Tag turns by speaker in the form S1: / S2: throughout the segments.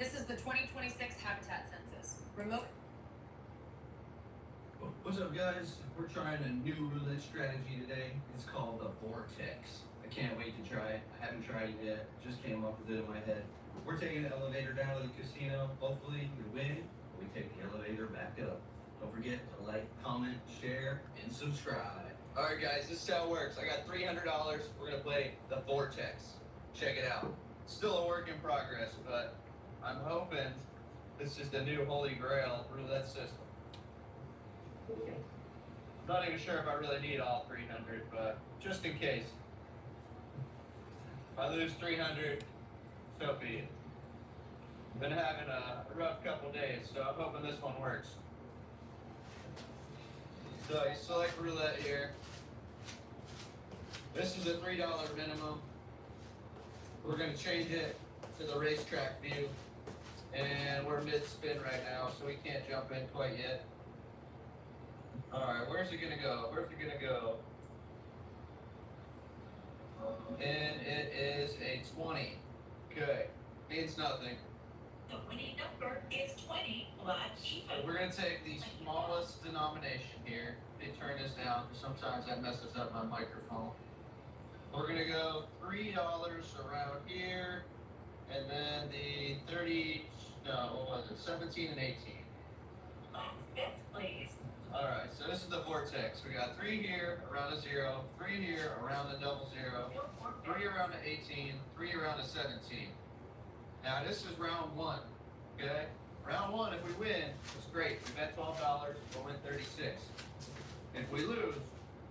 S1: This is the 2026 Habitat Census. Remote.
S2: What's up, guys? We're trying a new roulette strategy today. It's called the Vortex. I can't wait to try it. I haven't tried it yet. Just came up with it in my head. We're taking the elevator down to the casino. Hopefully we win. We take the elevator back up. Don't forget to like, comment, share, and subscribe.
S3: All right, guys, this is how it works. I got $300. We're gonna play the Vortex. Check it out. It's still a work in progress, but I'm hoping this is the new holy grail roulette system. Not even sure if I really need all 300, but just in case. If I lose 300, so be it. Been having a rough couple days, so I'm hoping this one works. So you select roulette here. This is a $3 minimum. We're gonna change it to the racetrack view. And we're mid-spin right now, so we can't jump in quite yet. Alright, where's it gonna go? Where's it gonna go? And it is a 20. Okay, means nothing.
S4: The winning number is 20, black even.
S3: We're going to take the smallest denomination here. Let me turn this down, because sometimes that messes up my microphone. We're going to go $3 around here, and then the 30, no, what was it, 17 and 18.
S4: Last bets, please.
S3: Alright, so this is the Vortex. We got 3 here, around a 0, 3 here, around a double 0, 3 around a 18, 3 around a 17. Now this is round 1, okay? Round 1, if we win, it's great. We bet $12, we'll win 36. If we lose,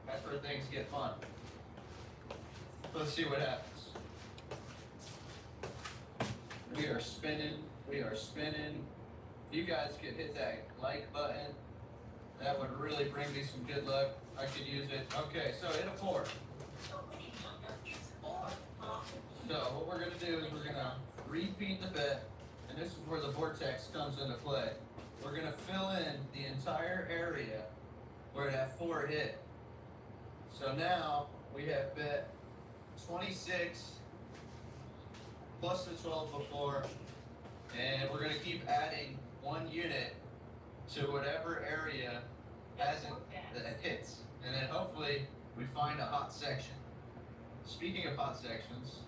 S3: that's where things get fun. Let's see what happens. We are spinning, we are spinning. If you guys could hit that like button, that would really bring me some good luck. I could use it. Okay, so hit a 4.
S4: The winning number is 4.
S3: So what we're gonna do is we're gonna repeat the bet, and this is where the Vortex comes into play. We're gonna fill in the entire area where that 4 hit. So now we have bet 26 plus the 12 before, and we're gonna keep adding 1 unit to whatever area hasn't that hits, and then hopefully we find a hot section. Speaking of hot sections,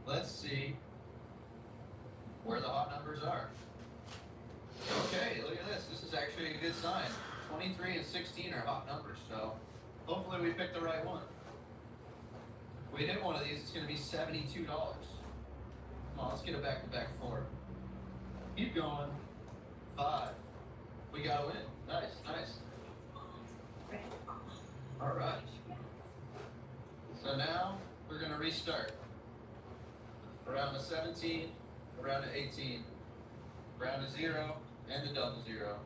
S3: let's see where the hot numbers are. Okay, look at this. This is actually a good sign. 23 and 16 are hot numbers, so hopefully we picked the right one. If we hit one of these, it's going to be $72. Come on, let's get a back-to-back 4. Keep going. 5. We got to win. Nice, nice. All right. So now we're going to restart. Around a 17, around an 18, around a 0, and the double 0.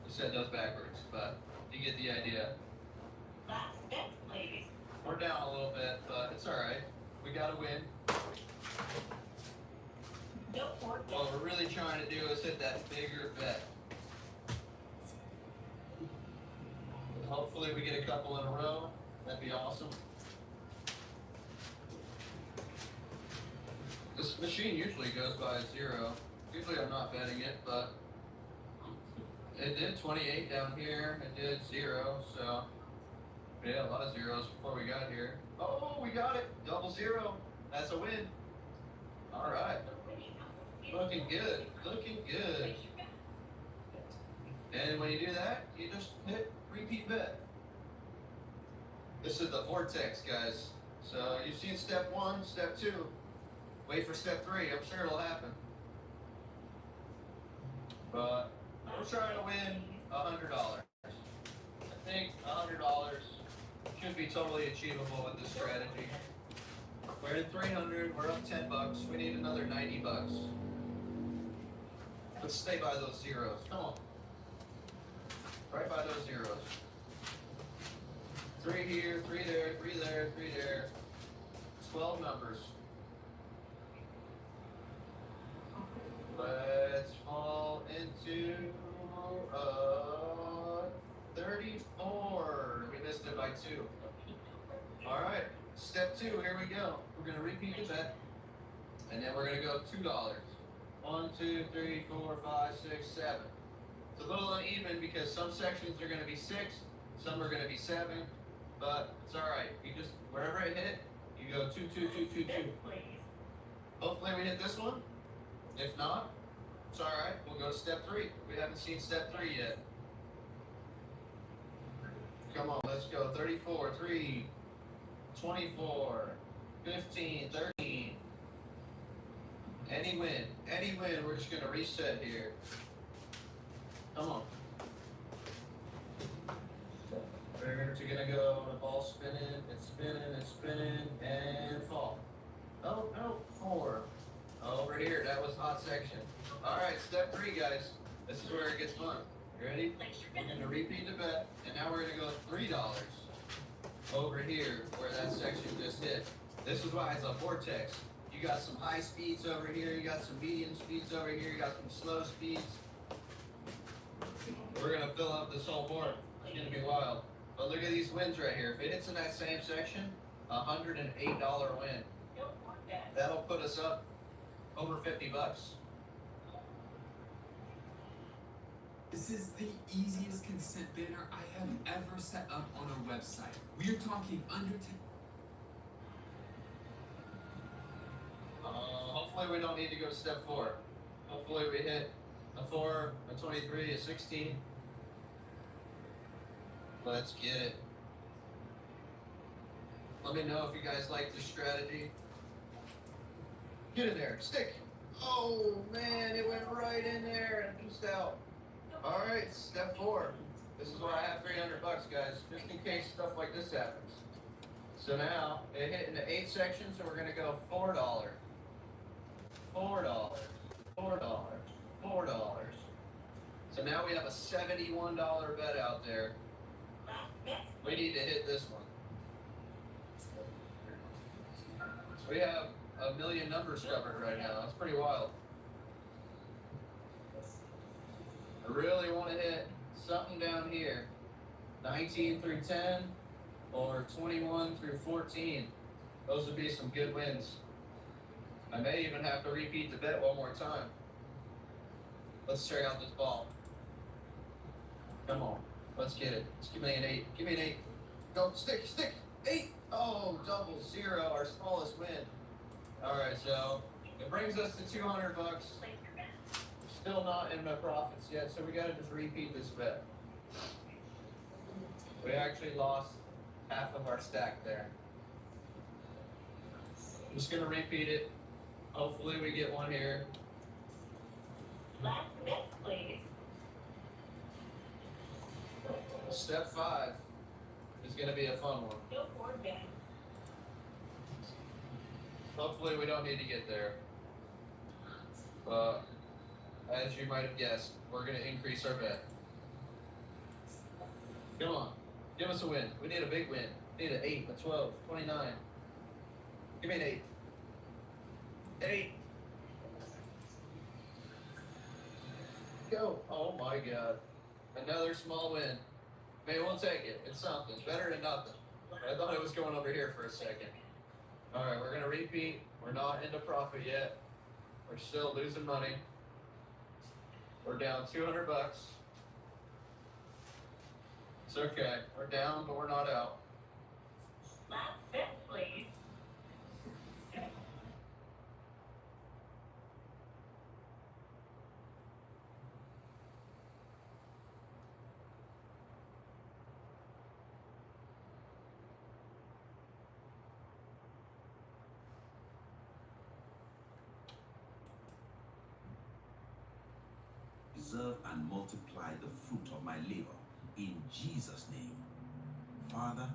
S3: I said those backwards, but you get the idea.
S4: Last bets, please.
S3: We're down a little bit, but it's alright. We gotta win.
S4: No more bets.
S3: What we're really trying to do is hit that bigger bet. Hopefully we get a couple in a row. That'd be awesome. This machine usually goes by a 0. Usually I'm not betting it, but it did 28 down here. It did 0, so yeah, a lot of zeros before we got here. Oh, we got it. Double 0. That's a win. All right.
S4: The winning number is
S3: Looking good. Looking good.
S4: Place your bet.
S3: And when you do that, you just hit repeat bet. This is the Vortex, guys. So you've seen step 1, step 2. Wait for step 3. I'm sure it'll happen. But we're trying to win $100. I think $100 should be totally achievable with this strategy. We're at 300. We're up $10. We need another $90. Let's stay by those zeros. Come on. Right by those zeros. 3 here, 3 there, 3 there, 3 there. 12 numbers. Let's fall into 34. We missed it by 2. All right, step 2. Here we go. We're gonna repeat the bet, and then we're gonna go $2. 1, 2, 3, 4, 5, 6, 7. It's a little uneven because some sections are going to be 6, some are going to be 7, but it's alright. You just, wherever it hit, you go 2, 2, 2, 2, 2.
S4: Please.
S3: Hopefully we hit this one. If not, it's alright. We'll go to step 3. We haven't seen step 3 yet. Come on, let's go. 34, 3, 24, 15, 13. Any win, we're just gonna reset here. Come on. We're gonna go, the ball spinning, it's spinning, and fall. Oh, no, 4. Over here, that was hot section. Alright, step 3, guys. This is where it gets fun. You ready? We're gonna repeat the bet, and now we're gonna go $3 over here where that section just hit. This is why it's a vortex. You got some high speeds over here, you got some medium speeds over here, you got some slow speeds. We're gonna fill up this whole board. It's gonna be wild. But look at these wins right here. If it hits in that same section, $108 win.
S4: Don't want that.
S3: That'll put us up over 50 bucks.
S5: This is the easiest consent banner I have ever set up on a website. We are talking under 10.
S3: Hopefully we don't need to go to step 4. Hopefully we hit a 4, a 23, a 16. Let's get it. Let me know if you guys like this strategy. Get in there, stick. Oh man, it went right in there and just out. All right, step 4. This is where I have 300 bucks, guys, just in case stuff like this happens. So now it hit into 8 sections, so we're gonna go $4, $4, $4, $4. So now we have a $71 bet out there. We need to hit this one. So we have a million numbers covered right now. That's pretty wild. I really want to hit something down here. 19 through 10 or 21 through 14. Those would be some good wins. I may even have to repeat the bet one more time. Let's check out this ball. Come on. Let's get it. Just give me an 8. Give me an 8. Go, stick, stick. 8. Oh, double 0, our smallest win. Alright, so it brings us to 200 bucks. Still not in the profits yet, so we gotta just repeat this bet. We actually lost half of our stack there. I'm just gonna repeat it. Hopefully we get one here.
S4: Last bet, please.
S3: Step 5 is gonna be a fun one.
S4: No more bet.
S3: Hopefully we don't need to get there. But as you might have guessed, we're gonna increase our bet. Come on, give us a win. We need a big win. We need an 8, a 12, 29. Give me an 8. 8. Go. Oh my god. Another small win. Maybe we'll take it. It's something. Better than nothing. I thought it was going over here for a second. Alright, we're gonna repeat. We're not into profit yet. We're still losing money. We're down 200 bucks. It's okay. We're down, but we're not out.
S4: Last bet, please.
S6: Preserve and multiply the fruit of my labor. In Jesus' name. Father,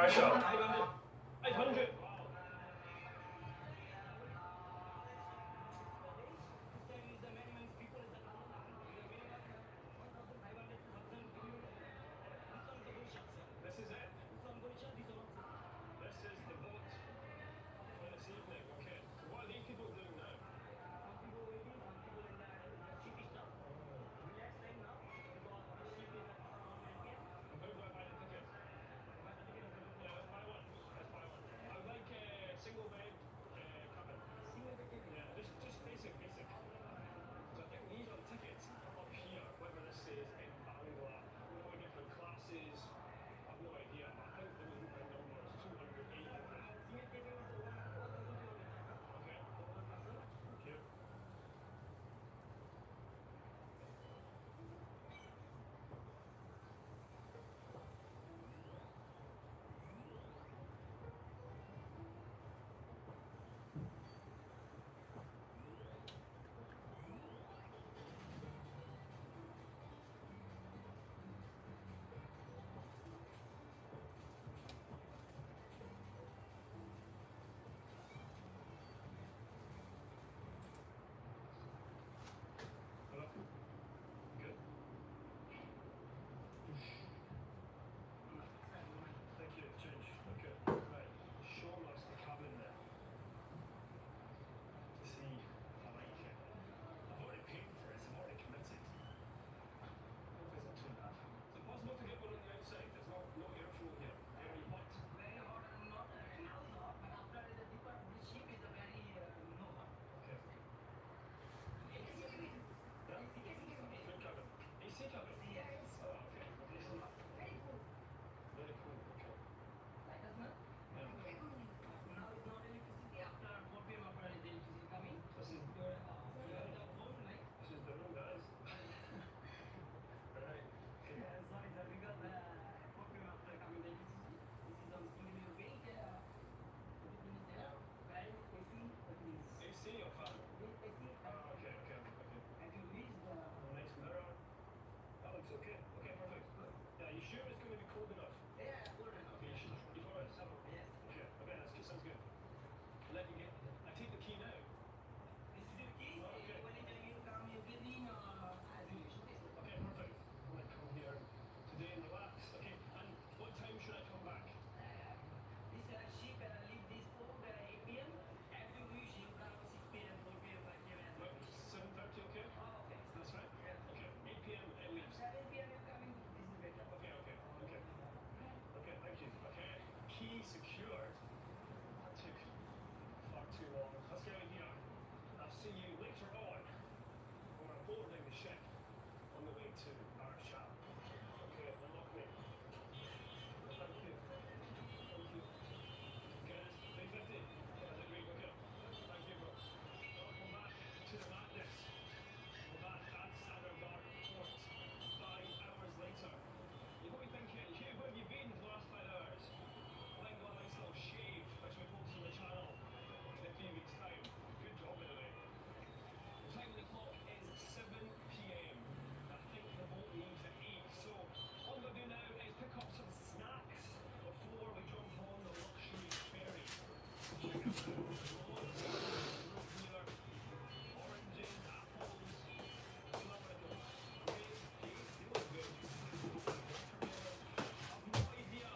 S7: Pressure. 800. This is it. This is the boat for this evening. Okay. So what are these people doing now? And where do I buy the ticket? Yeah, let's buy one. Let's buy one. I would like single bed cabin. Yeah, just basic. So I think these are the tickets up here, whatever this says in Bangla. All different classes. I've no idea. I think the number is 280. Okay. Thank you. Hello? Good. Thank you. Change. Okay. Right. Show us the cabin then. To see if I like it. I've already paid for it. I'm already committed. Hopefully it's not too bad. Is it possible to get one on the outside? There's no airflow here. Air what? Okay. Yeah? Good cabin. AC cabin? Oh, okay. Decent. Very cool. Okay. Yeah. This is the room, guys. Right. Okay. AC or fan? Ah, okay. Nice mirror. That looks okay. Okay, perfect. Yeah, you sure it's going to be cold enough? Okay, you sure? You promise? Okay, okay, sounds good. Let me get. I take the key now. Okay. Okay, perfect. I'm gonna come here today and relax. Okay, and what time should I come back? About 7:30, okay? That's right. Okay, 8 p.m. it leaves. Okay, thank you. Okay, key secured. That took far too long. Let's get out here. I'll see you later on when we're boarding the ship on the way to our shop. Okay, unlock me. Thank you. Good. 350. That's a great okay. Thank you, bro. Welcome back to the madness. We're back at Sadr Garden Port 5 hours later. You're probably thinking, Hugh, where have you been for the last 5 hours? Well, I got a nice little shave, which we post on the channel in a few weeks' time. Good job, by the way. The time on the clock is 7 p.m. I think the boat leaves at 8. So all I'm going to do now is pick up some snacks before we jump on the luxury ferry. Check out the loads of root beer, oranges, apples, grapes, dates, they look good. Watermelon. I've no idea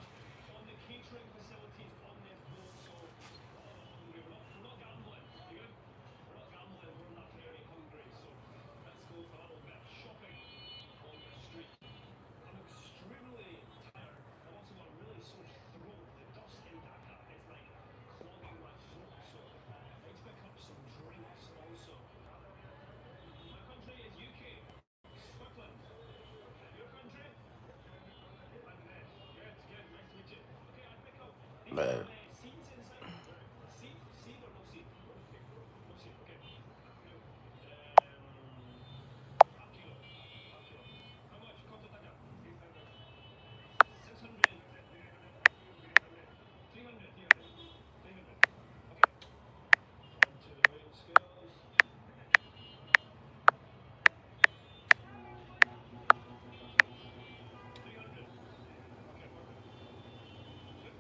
S7: on the catering facilities on this boat, so we're not gambling. You good? We're not gambling, we're not very hungry, so let's go for a little bit of shopping on the street. I'm extremely tired. I've also got a really sore throat. The dust in Dhaka is like clogging my throat, so I need to pick up some drinks also. My country is UK, Scotland. Your country? Bangladesh. Good, nice to meet you. Okay, I pick up. These
S8: Man.
S7: are seeds inside. Seed or no seed? No seed, okay. Cool. Half kilo. How much? Quanto taka? 600. 300. Okay. Onto the weighing scales. 300. Okay, perfect. Good.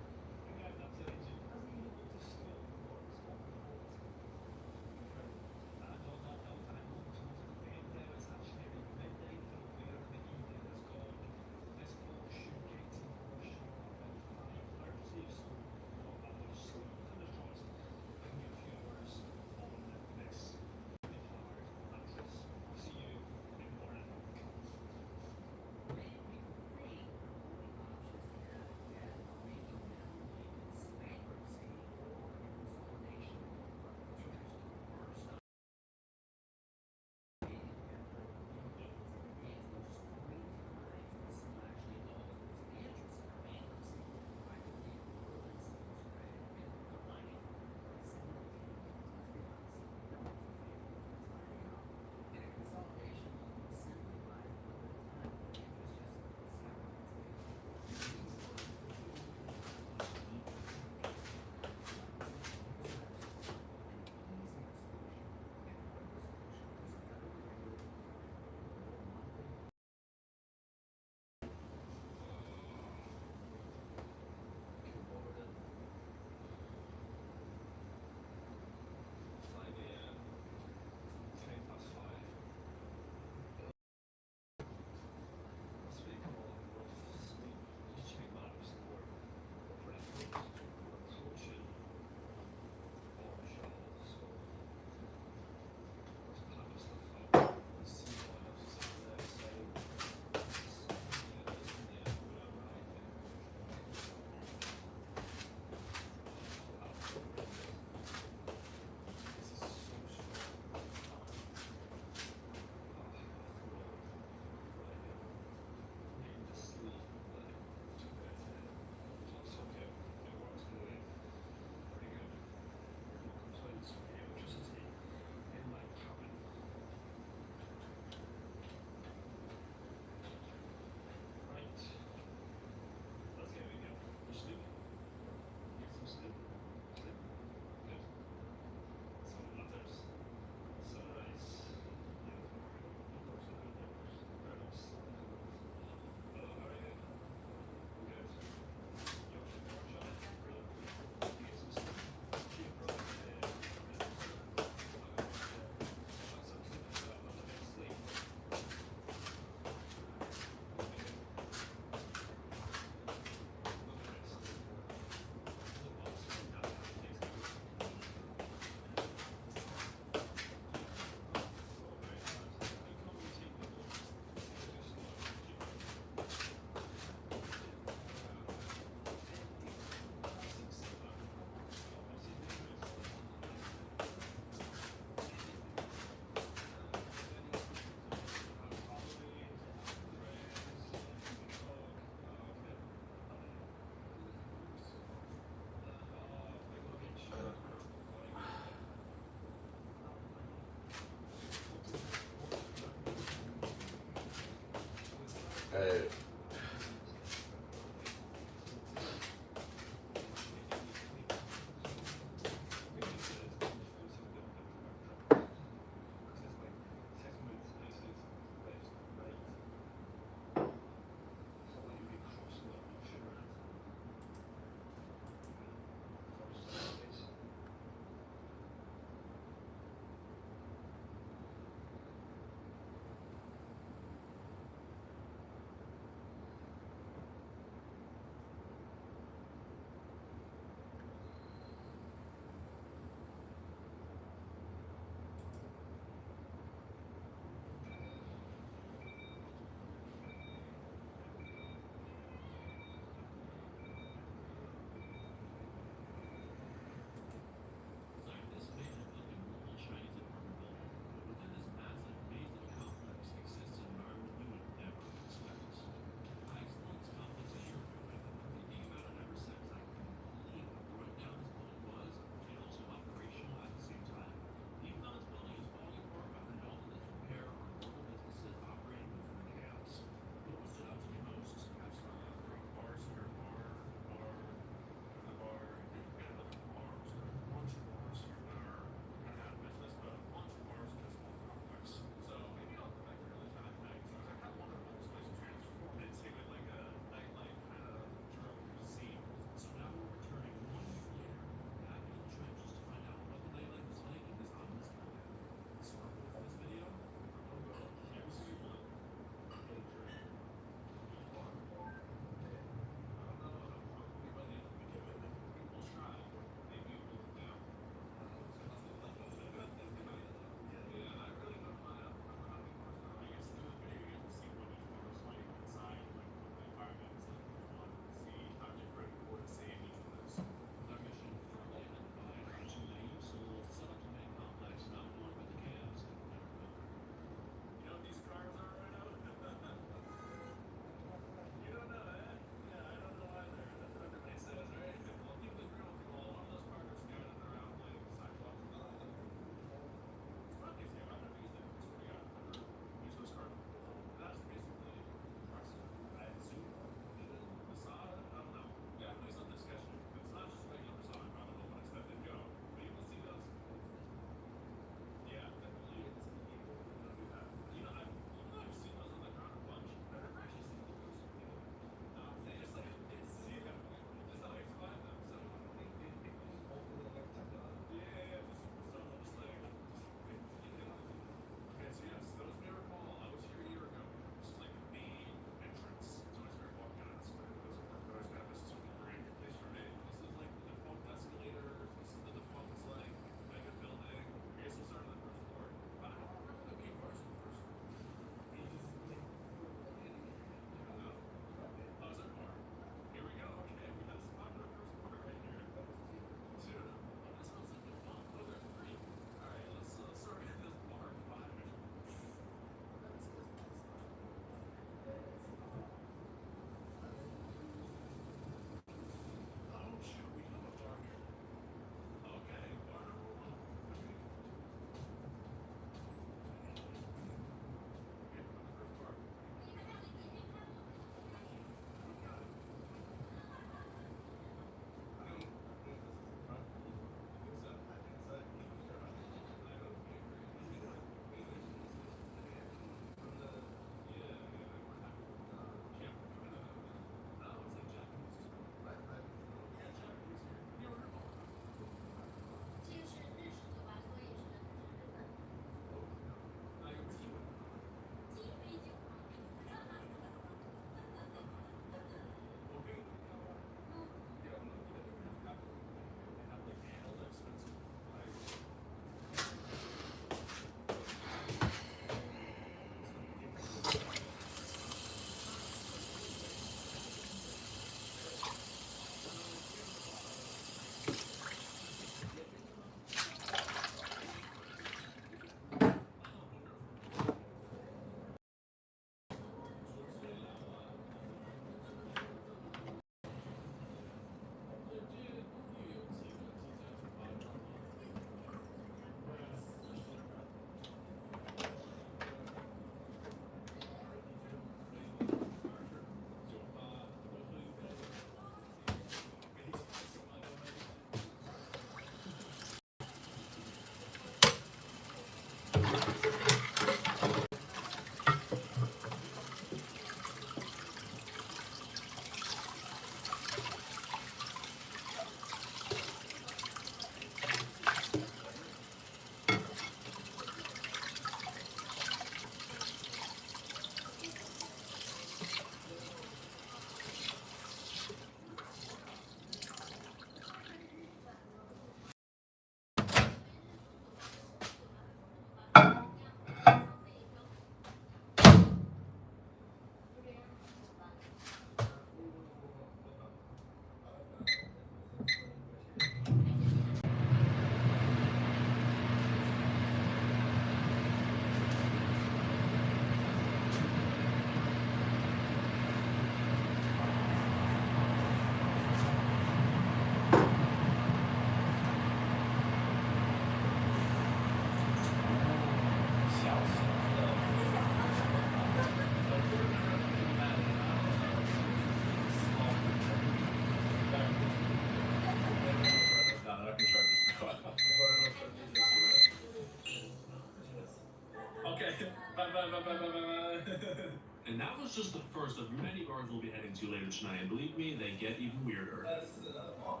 S7: was just the first of many bars we'll be heading to later tonight, and believe me, they get even weirder.
S2: This is another bar.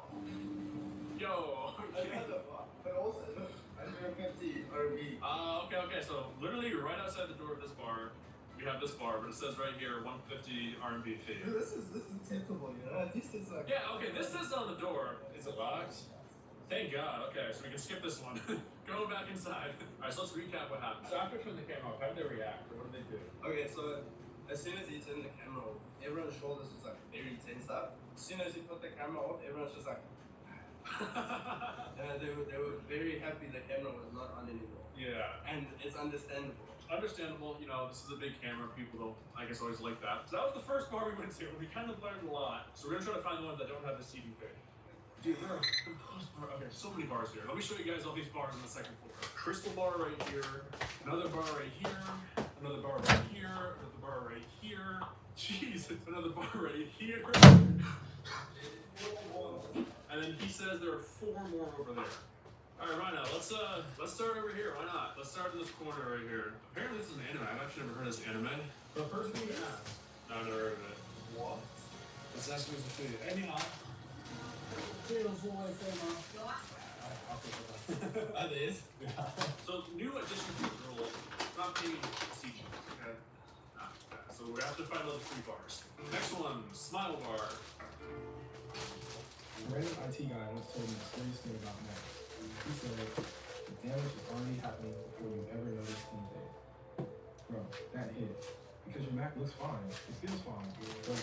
S7: Yo!
S2: Another bar. But also, look, 150 RB.
S7: Okay, so literally right outside the door of this bar, we have this bar, but it says right here, 150 R&B fee.
S2: Dude, this is typical, you know? This is like...
S7: Yeah, okay, this says on the door, it's a box. Thank God, okay, so we can skip this one. Go back inside. Alright, so let's recap what happened. So after turning the camera off, how did they react, or what did they do?
S2: Okay, so as soon as he turned the camera off, everyone's shoulders was like very tense up. As soon as he put the camera off, everyone's just like... they were very happy the camera was not on anymore.
S7: Yeah.
S2: And it's understandable.
S7: Understandable, you know, this is a big camera, people don't, I guess, always like that. So that was the first bar we went to, and we kind of learned a lot. So we're gonna try to find the ones that don't have the seating thing. Dude, there are okay, so many bars here. Let me show you guys all these bars on the second floor. Crystal bar right here, another bar right here, another bar right here, another bar right here. Jeez, another bar right here. And then he says there are 4 more over there. Alright, right now, let's start over here. Why not? Let's start in this corner right here. Apparently this is an anime. I've actually never heard of this anime. But first thing we ask. No, I've never heard of it. What? Let's ask who's the food. Anyhow. That is? Yeah. So new addition to the rule, not paying CG. Okay? So we have to find those 3 bars. Next one, Smile Bar.
S8: A random IT guy once told me a serious thing about Mac. He said, the damage is already happening before you ever notice anything. Bro, that hit. Because your Mac looks fine, it feels fine, but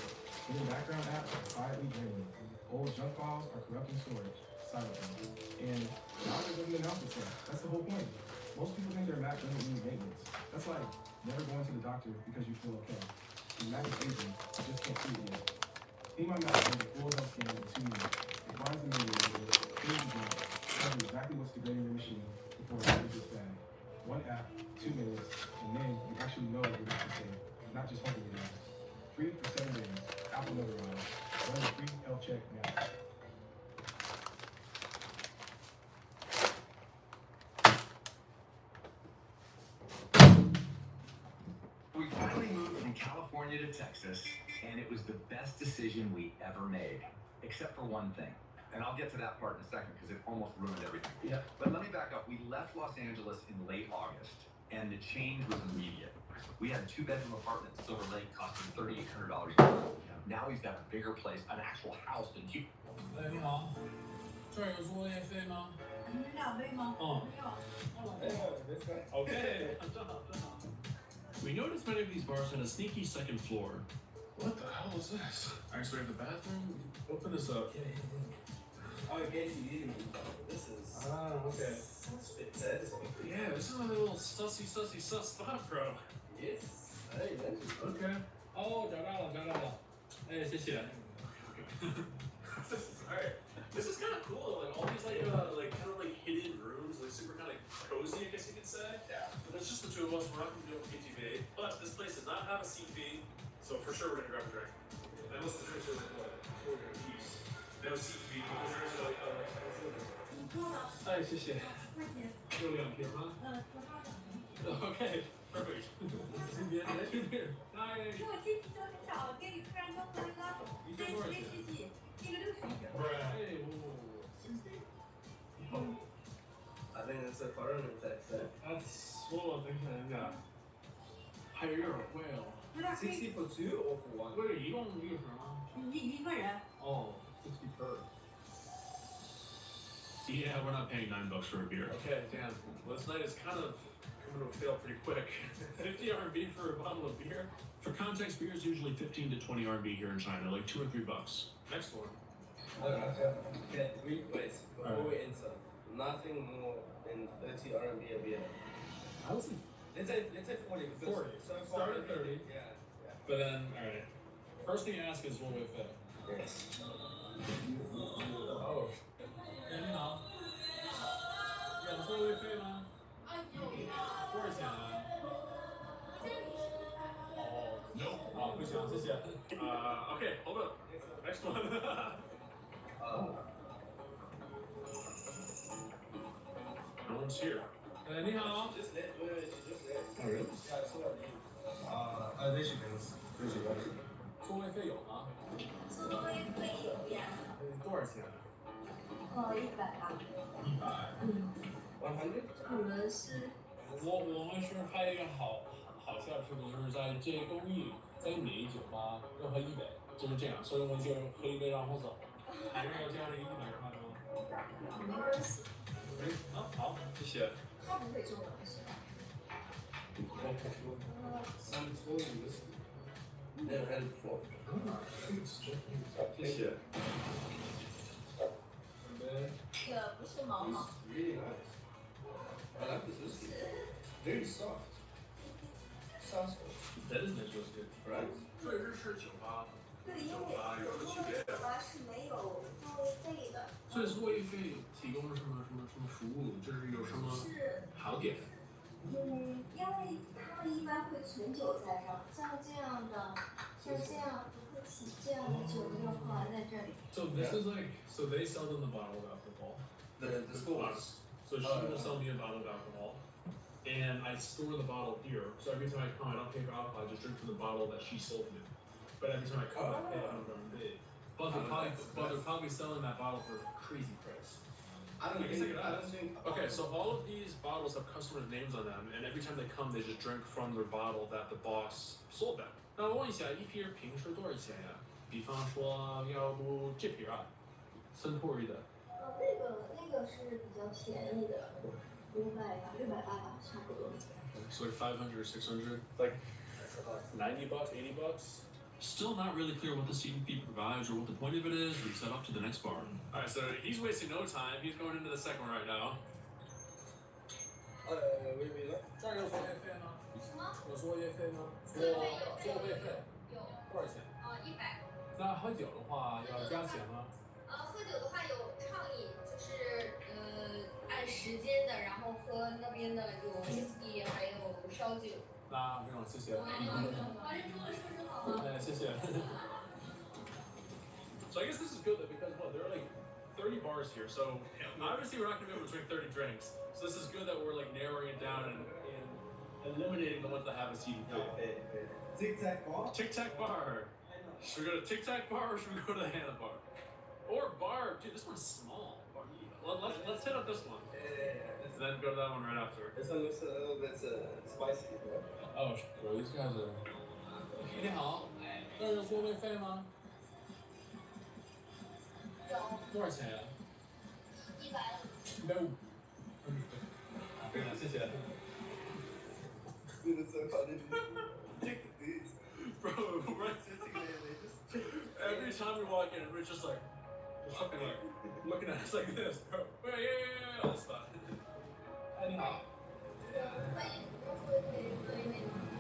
S8: your background apps are quietly draining. Old junk files are corrupting storage, silently. And Apple doesn't announce itself. That's the whole point. Most people think their Mac doesn't need maintenance. That's like never going to the doctor because you feel okay. Your Mac is aging, you just can't see it yet. Clean My Mac does a full health scan in 2 minutes. It finds the mediator, cleans the junk, tells you exactly what's degrading your machine before it gets bad. 1 app, 2 minutes, and then you actually know your Mac is safe, not just hoping it is. Free for 7 days. Apple never lies. Run a free health check now.
S9: We finally moved from California to Texas, and it was the best decision we ever made, except for one thing. And I'll get to that part in a second because it almost ruined everything.
S2: Yeah.
S9: But let me back up. We left Los Angeles in late August, and the change was immediate. We had a 2-bedroom apartment in Silver Lake costing $3,800 a month. Now we've got a bigger place, an actual house than you.
S7: 你好，这儿有作业费吗？
S4: 两杯吗？Okay.
S7: We noticed many of these bars had a sneaky second floor. What the hell is this? Alright, so we have the bathroom. Open this up.
S2: Oh, in case you need me. This is...
S7: Okay.
S2: That's
S7: Yeah, this is a little sussy sus spot, bro.
S2: Yes. Hey, that's just...
S7: Okay. Oh, 找到了。哎，谢谢。Alright. This is kind of cool. Like all these kind of hidden rooms, like super kind of cozy, I guess you could say. Yeah. But it's just the 2 of us. We're not gonna do a PTV. But this place does not have a seat fee, so for sure we're gonna grab a drink. Unless the drinks are like what? $4 each. No seat fee. Because the drinks are like oh. 哎，谢谢。就2瓶吗？Okay. Perfect. 今天来这边。哎。
S4: 给我这啤酒很少，给你突然就喝那个威士忌，那个60一瓶。
S7: Right.
S2: I think it's a foreign text.
S7: That's what I'm thinking. 还有一点贵哦。
S2: 60 for 2 or for 1?
S7: 不是一共1个瓶吗？
S4: 一个人。
S7: Oh, 60 per. Yeah, we're not paying $9 for a beer. Okay, damn. Well, this night is kind of coming to a fail pretty quick. 50 RMB for a bottle of beer? For context, beer is usually 15 to 20 RMB here in China, like $2 or $3. Next one.
S2: Okay, request before we enter. Nothing more than 30 RMB a beer.
S7: I would say
S2: Let's say 40.
S7: 40.
S2: So
S7: Start at 30.
S2: Yeah.
S7: But then, alright. First thing you ask is what we fit.
S2: Yes.
S7: Oh. 你好。有座位费吗？多少钱啊？哦。No. 好，不行，谢谢。Okay, hold up. Next one. No one's here. 你好。
S2: Just let.
S7: Oh, really?
S2: Yeah, so what do you? They should
S8: 这是座位费有吗？
S4: 座位费有呀。
S8: 多少钱
S4: 100吧。
S8: ？100。
S4: 我们是。
S8: 我们是拍一个好笑的视频，就是在这公寓，在每一酒吧要喝1杯，就是这样，所以我们就喝1杯然后走。还是要加这个100块吗？
S4: 没关系。
S8: 好，谢谢。
S4: 他不会中文是吧
S8: Some total whiskey. Never had it before. 谢谢。
S4: 这个不是毛毛。
S8: Really nice. I like this whiskey. Very soft. Sounds good. That is nice whiskey, right? 这日式酒吧。
S4: 对，因为酒吧是没有座位费的。
S8: 所以座位费提供了什么服务？就是有什么好点？
S4: 因为他们一般会存酒在这儿，像这样不会起这样的酒的话，在这里。
S8: So this is like, so they sell them the bottle of alcohol.
S3: The stores.
S8: So she will sell me a bottle of alcohol, and I store the bottle here. So every time I come, I don't pay for alcohol. I just drink from the bottle that she sold me. But every time I come, I pay 100 But they're probably selling that bottle for a crazy price.
S3: I don't think.
S8: Okay, so all of these bottles have customers' names on them, and every time they come, they just drink from their bottle that the boss sold them. 那我问一下，一瓶平时多少钱呀？比方说，要不这瓶啊，森托瑞的。
S4: 那个是比较便宜的，600吧，680吧，差不多。
S8: So like 500 or 600, like $90, $80. Still not really clear what the seating fee provides or what the point of it is. We set up to the next bar. All right, so he's wasting no time. He's going into the second one right now. 微了，这儿有座位费吗？
S1: 什么？
S8: 有座位费吗？
S1: 座位费
S8: 有。
S1: 有。
S8: 多少钱
S1: 100。
S8: 那喝酒的话要加钱吗？
S1: 喝酒的话有畅饮，就是按时间的，然后喝那边的有 whisky 还有烧酒。
S8: 那不用，谢谢。谢谢。So I guess this is good though because there are like 30 bars here, so obviously we're not going to be able to drink 30 drinks. So this is good that we're like narrowing it down and eliminating the ones that have a seating fee.
S2: Tic Tac bar?
S8: Tic Tac bar. Should we go to Tic Tac bar or should we go to the Hannah bar? Or bar, dude, this one's small. Let's hit up this one. And then go to that one right after.
S2: This one looks a little bit spicy.
S8: Oh, bro, these guys are. 你好，这儿有座位费吗？
S4: 有。
S8: 多少钱呀
S4: 100。
S8: No。谢谢。
S2: Dude, it's so funny. Take these.
S8: Bro, we're sitting there, they just. Every time we walk in, we're just like, fucking like, looking at us like this, bro. Yeah, all this stuff. 哎，你好。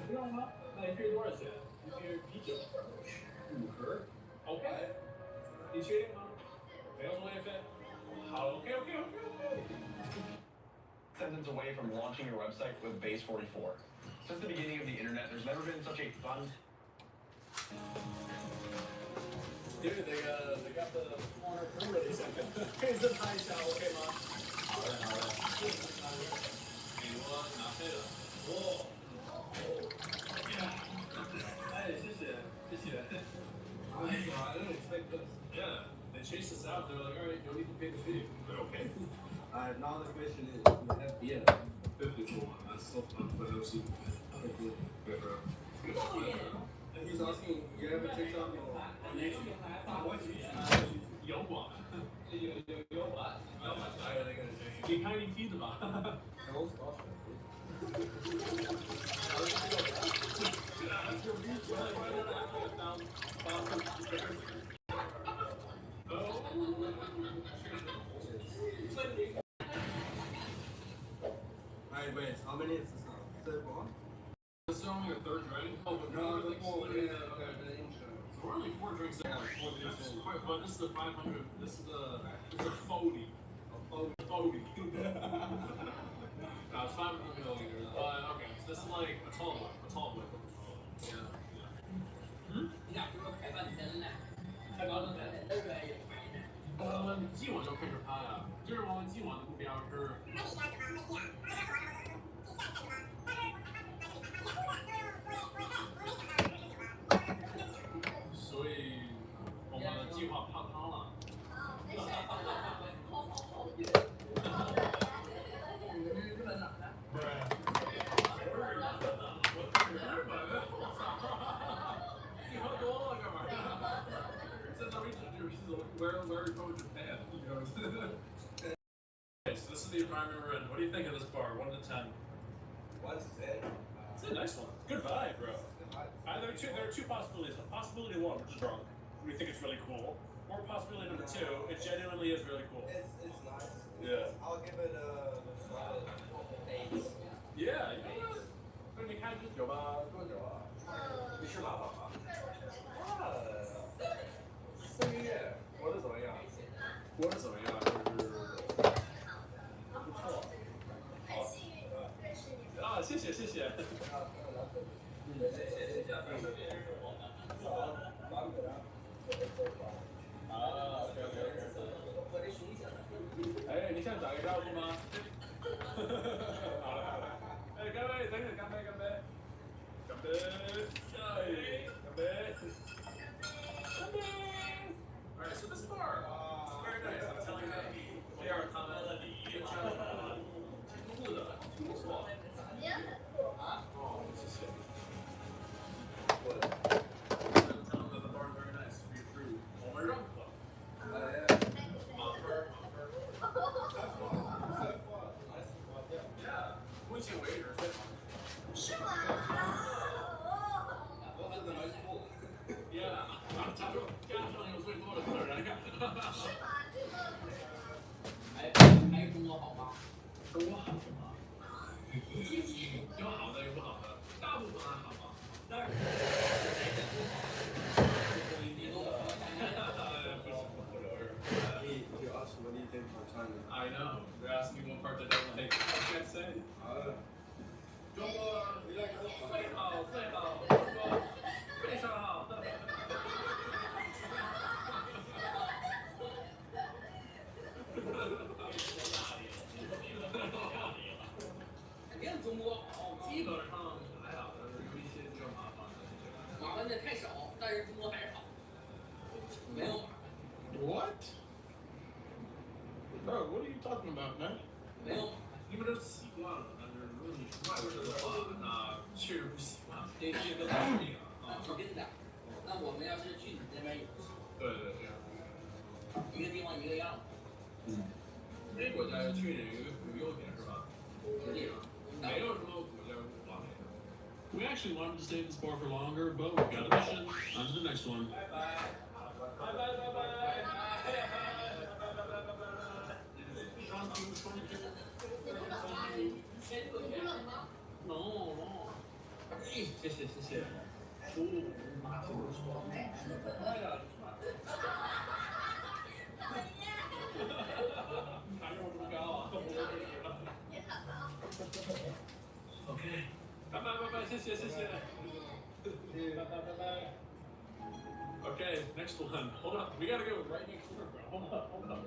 S8: 不用吗？那一瓶多少钱？一瓶啤酒，5盒。OK。你确定吗？没有作业费。好 ，OK。Sentence
S9: away from launching your website with Base 44. Since the beginning of the internet, there's never been such a fun.
S8: Dude, they got the 400 pre-ready second. 可以再拍一下 OK 吗？好的。给我拿配了。哦。哎，谢谢。I didn't expect this. Yeah, they chased us out. They're like, all right, you need to pay the fee. But okay.
S2: Now the question is, do we have beer?
S8: 50 for one. That's so fun, but it was super good. Yeah, bro.
S2: He's asking, you have a TikTok or YouTube? What YouTube?
S8: 有我。
S2: 有what? Oh,
S8: 你看你记得吧？
S2: No, stop. Alright, wait, how many is this now? Third one?
S8: This is only a third drink. Oh, but
S2: No,
S8: we're
S2: the
S8: like
S2: four,
S8: splitting
S2: yeah,
S8: it.
S2: okay, the intro.
S8: So we're only 4 drinks in.
S2: Yeah,
S8: But this is the 500. This is the 40.
S2: Oh,
S8: 40. No, it's 500 milliliters. Okay, so this is like a tall one. Yeah. 我们今晚就开始拍啊，就是我们今晚的目标是。
S7: 计划泡汤了。
S1: 没事。
S7: 你喝多了干嘛？在那边where are you from Japan? You know. Okay, so this is the environment we're in. What do you think of this bar? 1 to 10.
S10: 1 to 10.
S7: It's a nice one. Good vibe, bro. There are two possibilities. Possibility 1, we're just drunk. We think it's really cool. Or possibility number 2, it genuinely is really cool.
S10: It's nice.
S7: Yeah.
S10: I'll give it a solid 8.
S7: Yeah, you know what? 那你看这酒吧多久啊？你是老板吗？4个月，活得怎么样？活得怎么样？不错。
S1: 很幸运认识你。
S7: 啊，谢谢谢谢。哎，你想打个招呼吗？好了好了，哎，干杯！等等，干杯！干杯！干杯！哎，干杯！干杯 ！Alright, so this bar is very nice. I'm telling you, they are 他们的挺酷的，挺不错。
S1: 也很酷。
S7: 哦，谢谢。Tell them that the bar is very nice. Be true. Oh, we're drunk club. Offer. Yeah. 目前为止最好。
S1: 是吗？
S10: Those are the most cool.
S7: Yeah. 加上有最多的客人。
S1: 是吗？最多的客人。
S3: 还有中国好吗？
S7: 中国好吗？有好的有不好的，大部分还好吧。但是。
S10: You asked what do you think for China?
S7: I know. They're asking me what part I don't like. I can't say. 中国最好最好，中国非常好。
S3: 肯定中国好，
S7: 基本上还好，有一些比较麻烦的。
S3: 麻烦的太少，但是中国还是好。没有麻烦。
S8: What? Bro, what are you talking about, man?
S3: 没有。
S7: 你们都习惯了，但是如果你是外国人的话，那确实不习惯。
S3: 对，
S7: 这个不一样啊。
S3: 肯定的。那我们要是去你那边也是。
S7: 对对对。
S3: 一个地方一个样。
S7: 这国家去有一个优点是吧？没有什么国家不好。We actually wanted to stay at this bar for longer, but we've got a mission. On to the next one. Bye bye. Bye bye bye bye. No. 谢谢谢谢。马屁不说。哎呀。还有这么高啊？OK， 拜拜拜拜，谢谢谢谢。拜拜拜拜。Okay, next one. Hold on, we gotta go right next door, bro. Hold on.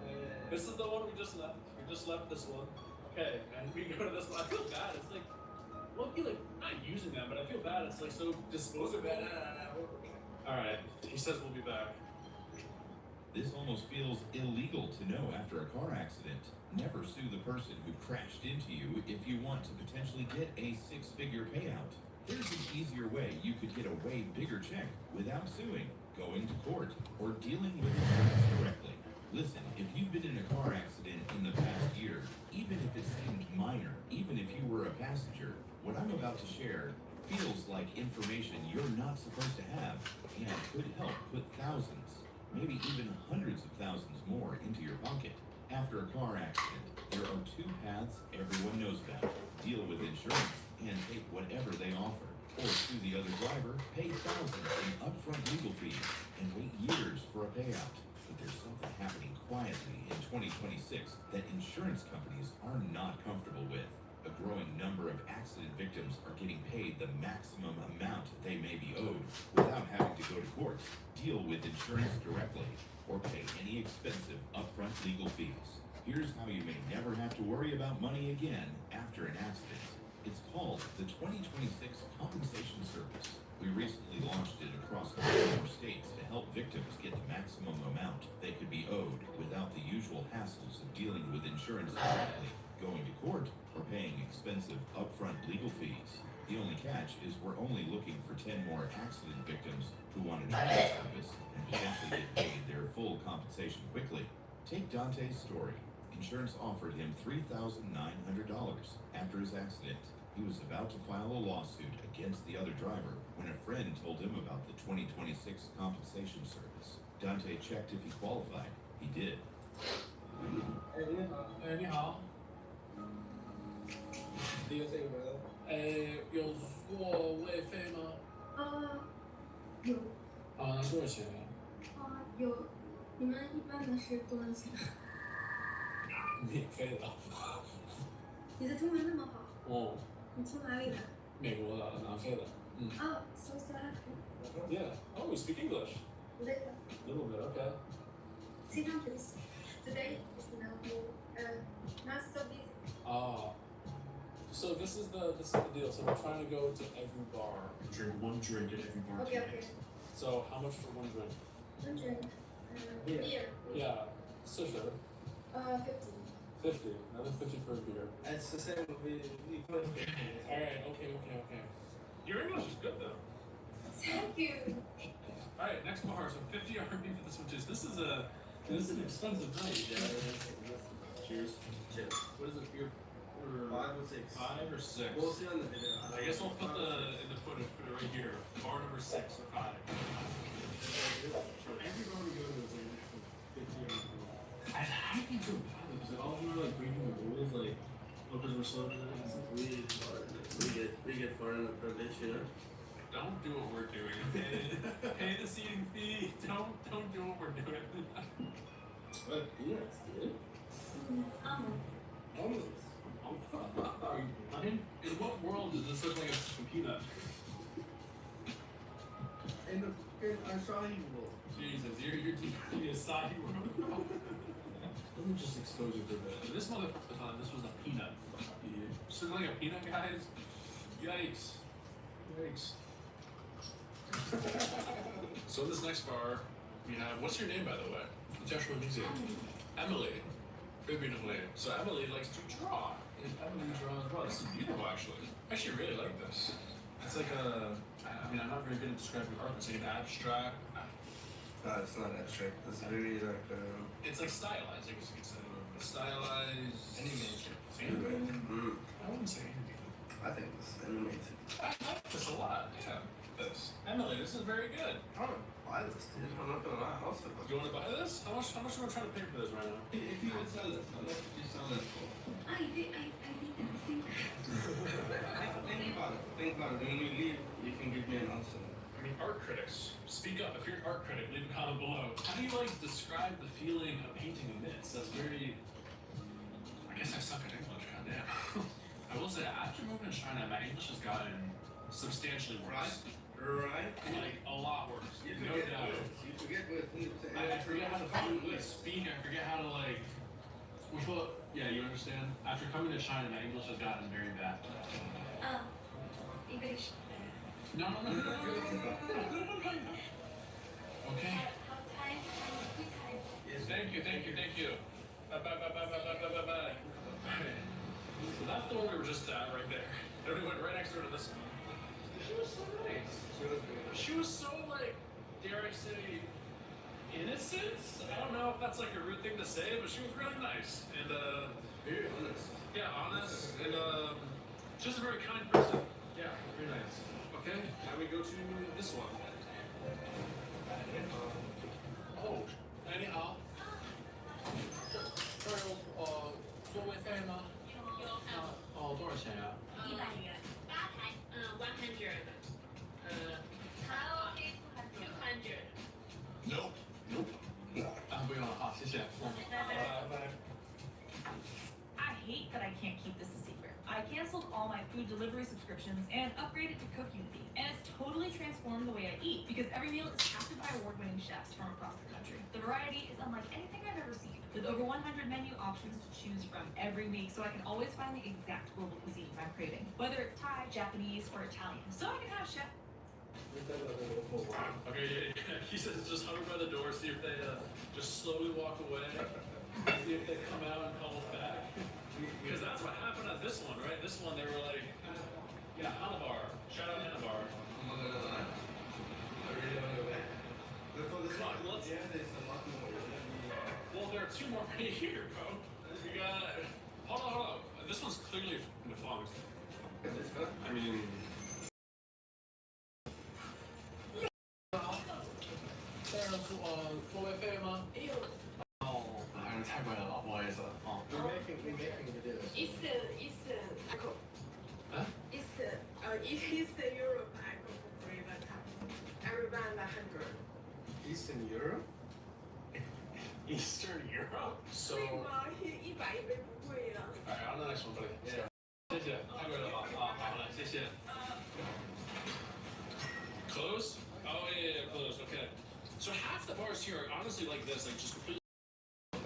S7: This is the one we just left. We just left this one. Okay, and we go to this one. I feel bad. It's like, well, I feel like I'm not using them, but I feel bad. It's like so disposable. All right, he says we'll be back.
S11: This almost feels illegal to know after a car accident. Never sue the person who crashed into you if you want to potentially get a 6-figure payout. There's an easier way you could get a way bigger check without suing, going to court, or dealing with insurance directly. Listen, if you've been in a car accident in the past year, even if it seemed minor, even if you were a passenger, what I'm about to share feels like information you're not supposed to have and could help put thousands, maybe even hundreds of thousands more into your pocket. After a car accident, there are 2 paths everyone knows about. Deal with insurance and take whatever they offer. Or sue the other driver, pay thousands in upfront legal fees, and wait years for a payout. But there's something happening quietly in 2026 that insurance companies are not comfortable with. A growing number of accident victims are getting paid the maximum amount they may be owed without having to go to court, deal with insurance directly, or pay any expensive upfront legal fees. Here's how you may never have to worry about money again after an accident. It's called the 2026 Compensation Service. We recently launched it across 4 states to help victims get the maximum amount they could be owed without the usual hassles of dealing with insurance directly, going to court, or paying expensive upfront legal fees. The only catch is we're only looking for 10 more accident victims who want to try the service and potentially get paid their full compensation quickly. Take Dante's story. Insurance offered him $3,900 after his accident. He was about to file a lawsuit against the other driver when a friend told him about the 2026 compensation service. Dante checked if he qualified. He did.
S8: 哎，你好。
S10: Do you think, brother?
S8: 有座位费吗？
S1: 有
S8: 啊，多少钱啊？
S1: 有，你们一般的是多少钱？
S8: 免费的。
S1: 你的中文那么好，
S8: 哦，
S1: 你从哪里来？
S8: 美国的，南非的。嗯。
S1: Oh, so happy.
S8: Yeah. Oh, we speak English.
S1: Little.
S8: Little bit, okay.
S1: Sit down, please. Today is not so busy.
S8: Ah. So this is the deal. So we're trying to go to every bar, drink one drink at every bar.
S1: Okay,
S8: tonight.
S1: okay.
S8: So how much for one drink?
S1: One drink. Beer.
S8: Yeah. 40.
S1: 50.
S8: 50. Another 50 for a beer.
S10: It's the same. We put it.
S8: Alright, okay. Your English is good though.
S1: Thank you.
S8: Alright, next bar. So 50 RMB for this one too. So this is an expensive night. Yeah. Cheers.
S10: Cheers.
S8: What is it? Beer?
S10: 5 or 6.
S8: 5 or 6?
S10: We'll see on the video.
S8: I guess we'll put in the footage, put it right here. Bar number 6 or 5. So every bar we go to is like 50 or I think so bad because all of them are like breaking the rules, like lookers were slow to
S10: We get foreign privilege, you know?
S8: Don't do what we're doing, okay? Pay the seating fee. Don't do what we're doing. But yeah, it's good. Almost. I mean, in what world does this look like a peanut?
S10: In Asahi world.
S8: Jesus, you're deeply Asahi world. Let me just expose you for a bit. This motherfucker thought this was a peanut. Just look like a peanut, guys. Yikes. So in this next bar, we have, what's your name by the way? Joshua Museum. Emily. Very beautiful name. So Emily likes to draw. And Emily draws well. This is beautiful actually. I actually really like this. It's like I mean I'm not very good at describing art, it's like an abstract.
S10: No, it's not abstract. It's very like
S8: It's like stylized, I guess you could say. Stylized
S10: animation.
S8: Animated? I wouldn't say animated.
S10: I think it's animated.
S8: I like this a lot, yeah. This. Emily, this is very good.
S10: I want to buy this, dude. I'm not gonna lie. I'll still
S8: Do you want to buy this? How much are we trying to pay for this right now?
S2: If you would sell this, how much would you sell this for?
S1: I think everything.
S10: Think about it. When we leave, you can give me an answer.
S8: I mean, art critics, speak up. If you're an art critic, leave a comment below. How do you like describe the feeling of painting this? That's very. I guess I suck at English, goddamn. I will say, after moving to China, my English has gotten substantially worse.
S10: Right?
S8: Like, a lot worse.
S10: You
S8: No
S10: forget
S8: doubt.
S10: words. You forget words.
S8: I forget how to fluently speak. I forget how to, like. Which will. Yeah, you understand? After coming to China, my English has gotten very bad.
S1: English.
S8: No. Okay.
S10: Yes.
S8: Thank you. Bye. So that's the one we were just at right there. Then we went right next door to this one. She was so nice. She was so, like, dare I say, innocent? I don't know if that's like a rude thing to say, but she was really nice. And,
S10: Very honest.
S8: yeah, honest. And, just a very kind person. Yeah, very nice. Okay, now we go to this one. Oh, 你好。这儿有座位费吗？哦，多少钱呀
S1: 100元，8台，100。200。
S11: Nope.
S8: 不用了，好，谢谢。
S10: Bye.
S12: I hate that I can't keep this a secret. I canceled all my food delivery subscriptions and upgraded to Cook Unity, and it's totally transformed the way I eat because every meal is crafted by award-winning chefs from across the country. The variety is unlike anything I've ever seen, with over 100 menu options to choose from every week, so I can always find the exact global cuisines I'm craving, whether it's Thai, Japanese, or Italian. So I can have chef.
S7: Okay, yeah. He says just hover by the door, see if they just slowly walk away, see if they come out and call us back. Because that's what happened at this one, right? This one, they were like, yeah, Hanabar. Shout out Hanabar. Come on, let's. Well, there are two more right here, bro. We got. Hold on. This one's clearly defunct. I mean.
S13: Eastern Europe I go for free, but everyone 100.
S10: Eastern Europe?
S7: Eastern Europe? So.
S13: 贵吗？100一杯不贵呀。
S7: Alright, on the next one, buddy. Yeah. 谢谢，太贵了，好了，谢谢。Close? Oh yeah, close. Okay. So half the bars here are honestly like this, like just completely.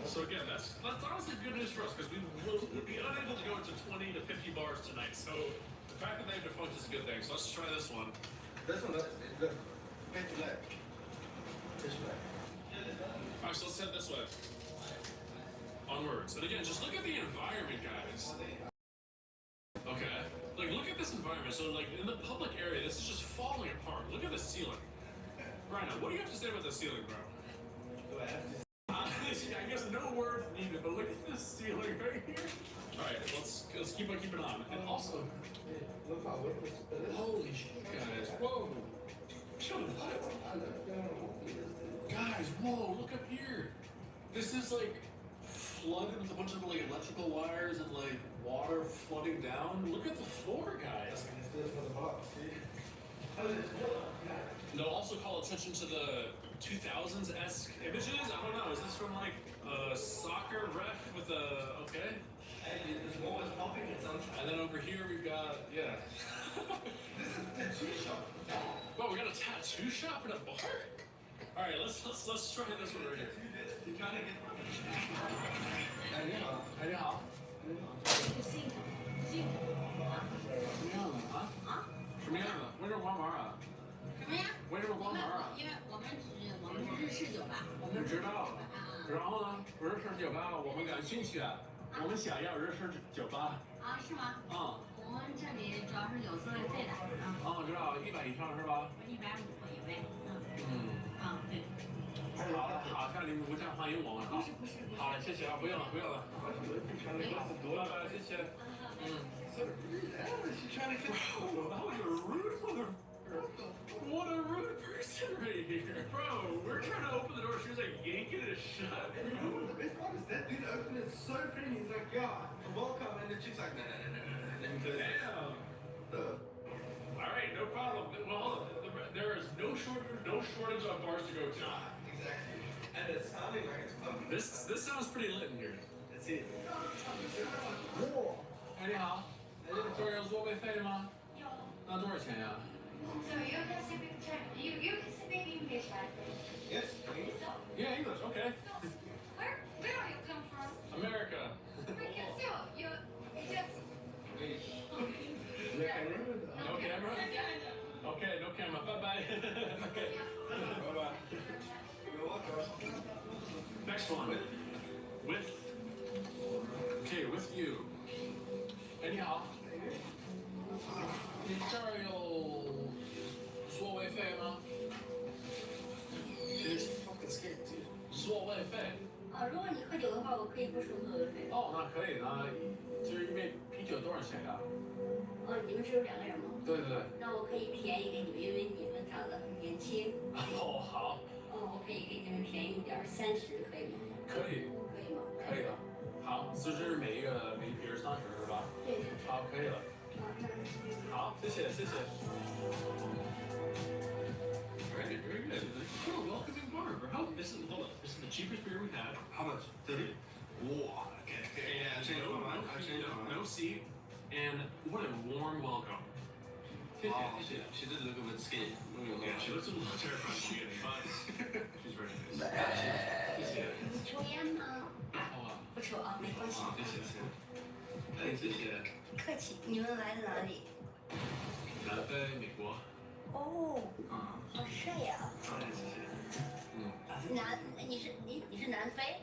S7: So again, that's honestly good news for us because we will be unable to go into 20 to 50 bars tonight. So the fact that they've defunct is a good thing. So let's try this one.
S10: This one is good. Wait to let. This way.
S7: Alright, so let's head this way. Onwards. And again, just look at the environment, guys. Okay. Like, look at this environment. So, like, in the public area, this is just falling apart. Look at the ceiling. Rhino, what do you have to say about the ceiling, bro? I guess no words needed, but look at this ceiling right here. Alright, let's keep on. And also, holy shit, guys. Whoa. Chill, what? Guys, whoa, look up here. This is like flooded with a bunch of like electrical wires and like water flooding down. Look at the floor, guys. They'll also call attention to the 2000s-esque images. I don't know, is this from like a soccer ref with a, okay? And then over here we've got, yeah.
S10: This is a tattoo shop.
S7: Whoa, we got a tattoo shop and a bar? Alright, let's try this one right here.
S10: You kind of get.
S7: 哎，你好。哎，你好。什么样的啊？什么样的？为什么光玩啊？
S1: 什么呀？
S7: 为什么光玩啊？
S1: 因为我们是日式酒吧。
S7: 我们知道。然后呢，日式酒吧我们感兴趣啊，我们想要日式酒吧。
S1: 啊，是吗？
S7: 嗯。
S1: 我们这里主要是有座位费的。
S7: 哦，知道，100以上是吧
S1: ？150一位。对。
S7: 好，看你们不这样欢迎我们啊。不是。好了，谢谢啊，不用了。拜拜，谢谢。That was a rude motherfucker. What a rude person right here. Bro, we're trying to open the door. She was like yanking it shut.
S10: And you know what the best part is? That dude opened it so friendly. He's like, yeah, welcome. And the chick's like, no.
S7: Damn. Alright, no problem. Well, there is no shortage of bars to go to.
S10: Exactly. And it's sounding like it's pumping.
S7: This sounds pretty lit in here.
S10: That's it.
S7: 哎，你好，这儿有座位费吗？有。那多少钱呀？
S1: So you can speak English, right?
S10: Yes.
S7: Yeah, English. Okay.
S1: So, where are you come from?
S7: America.
S1: America. So you just.
S7: No camera. Okay, no camera. Bye bye. Okay. Bye bye.
S10: You're welcome.
S7: Next one. With you. 哎，你好。你这儿有座位费吗？座位费。
S4: 如果你喝酒的话，我可以不收座位费。
S7: 哦，那可以，那就是因为啤酒多少钱呀？
S4: 你们只有2个人吗？
S7: 对。
S4: 那我可以便宜给你们，因为你们长得很年轻。
S7: 哦，好。
S4: 我可以给你们便宜一点，30可以吗？
S7: 可以。
S4: 可以吗？
S7: 可以的。好，就是每一瓶是30是吧？
S4: 对。
S7: 好，可以了。好，谢谢。Very good. Cool, welcoming bar, bro. This is the cheapest beer we've had.
S10: How much? 30? Whoa. Okay. Yeah, I changed my mind.
S7: No seat, and what a warm welcome.
S10: She did look a bit scared.
S7: Yeah, she looks a little terrified at the beginning, but she's very nice.
S4: 抽烟吗？不抽啊，没关系。
S7: 谢谢。
S4: 客气。你们来自哪里？
S7: 南非，美国。
S4: 哦，
S10: 啊，
S4: 好帅呀！
S10: 谢谢。
S1: 你是南非？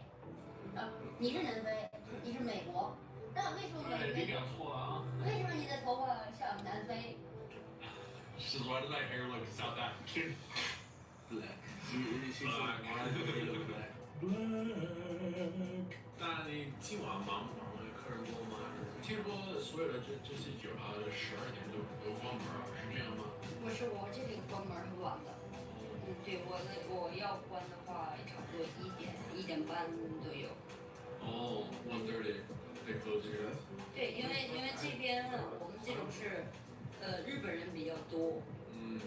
S1: 你是南非，你是美国，那为什么
S10: 哎，别搞错了啊！
S1: 为什么你的头发像南非？
S10: Is why did my hair look South African? Black. Black. 那你今晚忙不忙？客人多吗？听说所有的这些酒吧12点都关门，是这样吗？
S1: 不是，我这里关门很晚的。对，我要关的话，差不多1点半都有。
S10: 哦，1:30 they close here.
S1: 对，因为这边我们这种是，日本人比较多。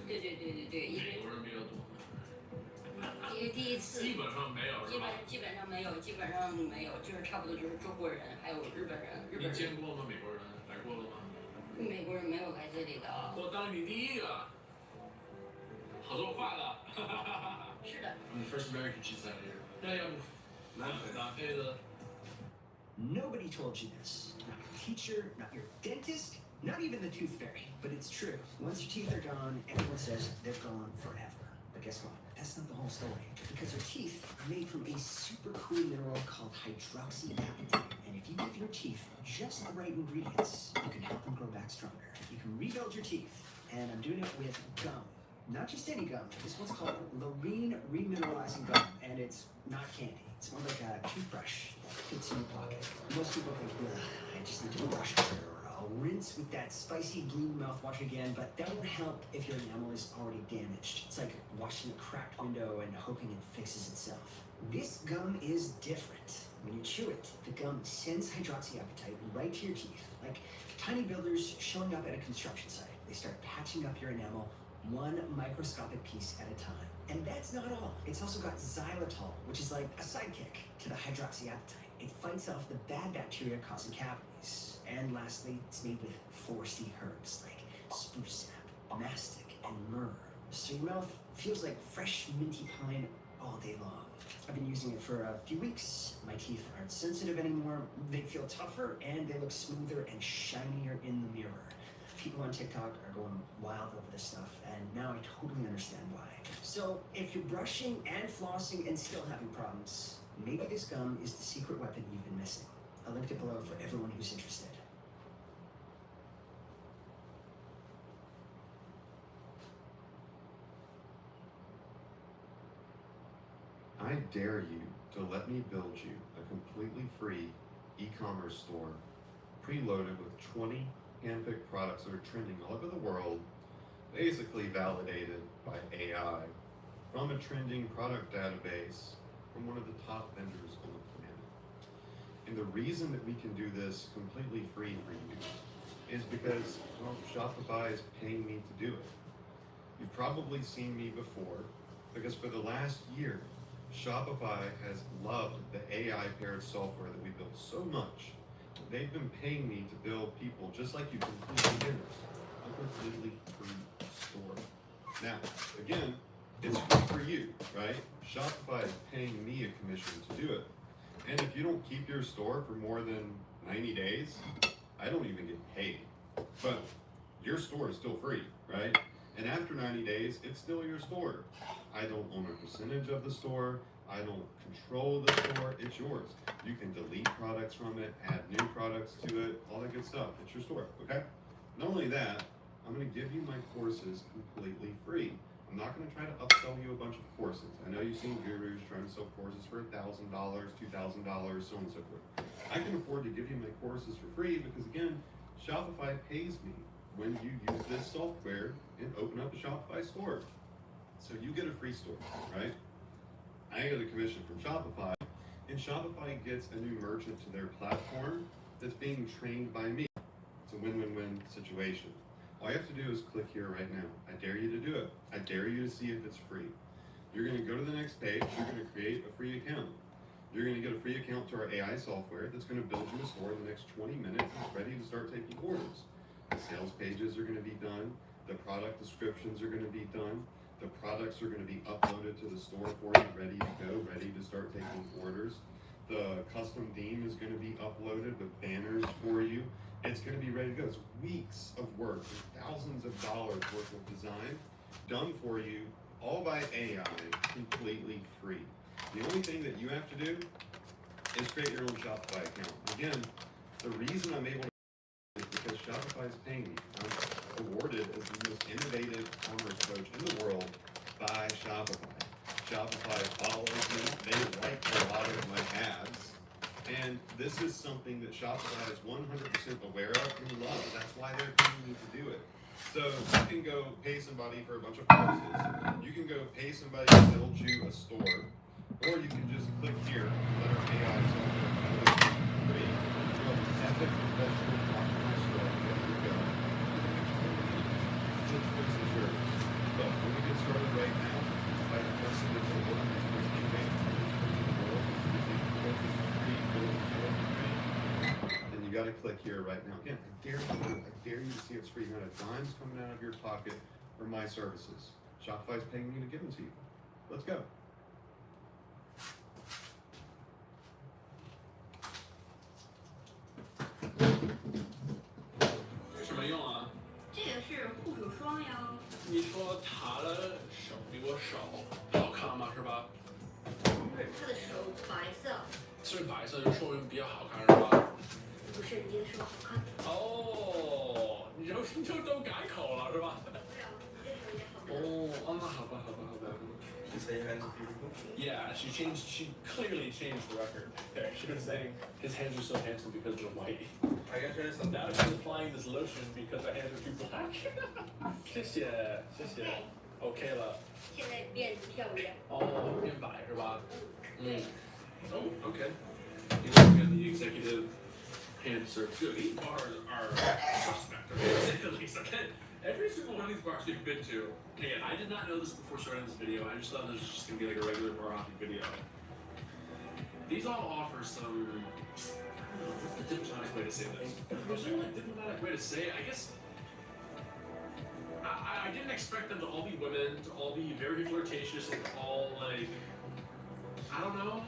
S1: 对，因为
S10: 美国人比较多。
S1: 因为第一次。
S10: 基本上没有是吧？
S1: 基本上没有，就是差不多就是中国人还有日本人。
S10: 你见过吗？美国人来过了吗？
S1: 美国人没有来这里的。
S10: 我当你第一个。好做饭的。
S1: 是的。
S10: I'm the first American cheese out here. 那要南非的。
S14: Nobody told you this. Not your teacher, not your dentist, not even the tooth fairy. But it's true. Once your teeth are gone, everyone says they're gone forever. But guess what? That's not the whole story. Because your teeth are made from a super cool mineral called hydroxyapatite. And if you give your teeth just the right ingredients, you can help them grow back stronger. You can rebuild your teeth. And I'm doing it with gum. Not just any gum. This one's called Lorene Remineralizing Gum. And it's not candy. It's more like a toothbrush that fits in your pocket. Most people think, I just need to brush it, or I'll rinse with that spicy blue mouthwash again, but that won't help if your enamel is already damaged. It's like washing a cracked window and hoping it fixes itself. This gum is different. When you chew it, the gum sends hydroxyapatite right to your teeth, like tiny builders showing up at a construction site. They start patching up your enamel one microscopic piece at a time. And that's not all. It's also got xylitol, which is like a sidekick to the hydroxyapatite. It fights off the bad bacteria causing cavities. And lastly, it's made with foresty herbs like spruce sap, mastic, and myrrh. So your mouth feels like fresh minty pine all day long. I've been using it for a few weeks. My teeth aren't sensitive anymore. They feel tougher and they look smoother and shinier in the mirror. People on TikTok are going wild over this stuff, and now I totally understand why. So, if you're brushing and flossing and still having problems, maybe this gum is the secret weapon you've been missing. I'll link it below for everyone who's interested.
S15: I dare you to let me build you a completely free e-commerce store, preloaded with 20 handpicked products that are trending all over the world, basically validated by AI from a trending product database from one of the top vendors on the planet. And the reason that we can do this completely free for you is because, well, Shopify is paying me to do it. You've probably seen me before because for the last year, Shopify has loved the AI-paired software that we built so much. They've been paying me to build people just like you, complete beginners, a completely free store. Now, again, it's free for you, right? Shopify is paying me a commission to do it. And if you don't keep your store for more than 90 days, I don't even get paid. But your store is still free, right? And after 90 days, it's still your store. I don't own a percentage of the store. I don't control the store. It's yours. You can delete products from it, add new products to it, all that good stuff. It's your store, okay? Not only that, I'm going to give you my courses completely free. I'm not going to try to upsell you a bunch of courses. I know you've seen gurus trying to sell courses for $1,000, $2,000, so on and so forth. I can afford to give you my courses for free because, again, Shopify pays me when you use this software and open up a Shopify store. So you get a free store, right? I get a commission from Shopify, and Shopify gets a new merchant to their platform that's being trained by me. It's a win-win-win situation. All you have to do is click here right now. I dare you to do it. I dare you to see if it's free. You're going to go to the next page. You're going to create a free account. You're going to get a free account to our AI software that's going to build you a store in the next 20 minutes. It's ready to start taking orders. The sales pages are going to be done. The product descriptions are going to be done. The products are going to be uploaded to the store for you, ready to go, ready to start taking orders. The custom theme is going to be uploaded with banners for you. It's going to be ready to go. It's weeks of work, thousands of dollars worth of design done for you, all by AI, completely free. The only thing that you have to do is create your own Shopify account. Again, the reason I'm able to is because Shopify is paying me. I'm awarded as the most innovative commerce coach in the world by Shopify. Shopify follows me. They like a lot of my ads. And this is something that Shopify is 100% aware of and loves. That's why they're paying me to do it. So you can go pay somebody for a bunch of courses. You can go pay somebody to build you a store. Or you can just click here, let our AI software free. You have epic professional Shopify store. There you go. The choice is yours. But when we get started right now, by pressing this button, this email, and you got to click here right now. Again, I dare you to see it's free. You're not a dime's coming out of your pocket for my services. Shopify's paying me to give them to you. Let's go.
S10: 有什么用啊？
S1: 这个是护手霜呀。
S10: 你说他的手比我手好看吗？是吧？
S1: 不是，他的手白色。
S10: 是白色就说明比较好看是吧？
S1: 不是，你的手好看。
S10: 哦，你就都改口了是吧？
S1: 不是啊，你的手也好看。
S10: 哦，那好吧。
S2: She say your hands are beautiful?
S10: Yeah, she clearly changed the record. There, she was saying his hands are so handsome because they're white.
S2: I gotta try something.
S10: Now she's applying this lotion because her hands are too black. 谢谢。OK 了。
S1: 现在变漂亮。
S10: 哦，变白是吧？
S1: 对。
S10: Oh, okay. You work in the executive hand service. These bars are suspect. Okay? Every single one of these bars we've been to, again, I did not know this before starting this video. I just thought this was just gonna be like a regular bar hopping video. These all offer some, I don't know, what's the diplomatic way to say this? Is there like a diplomatic way to say it? I guess, I didn't expect them to all be women, to all be very flirtatious, and to all like, I don't know,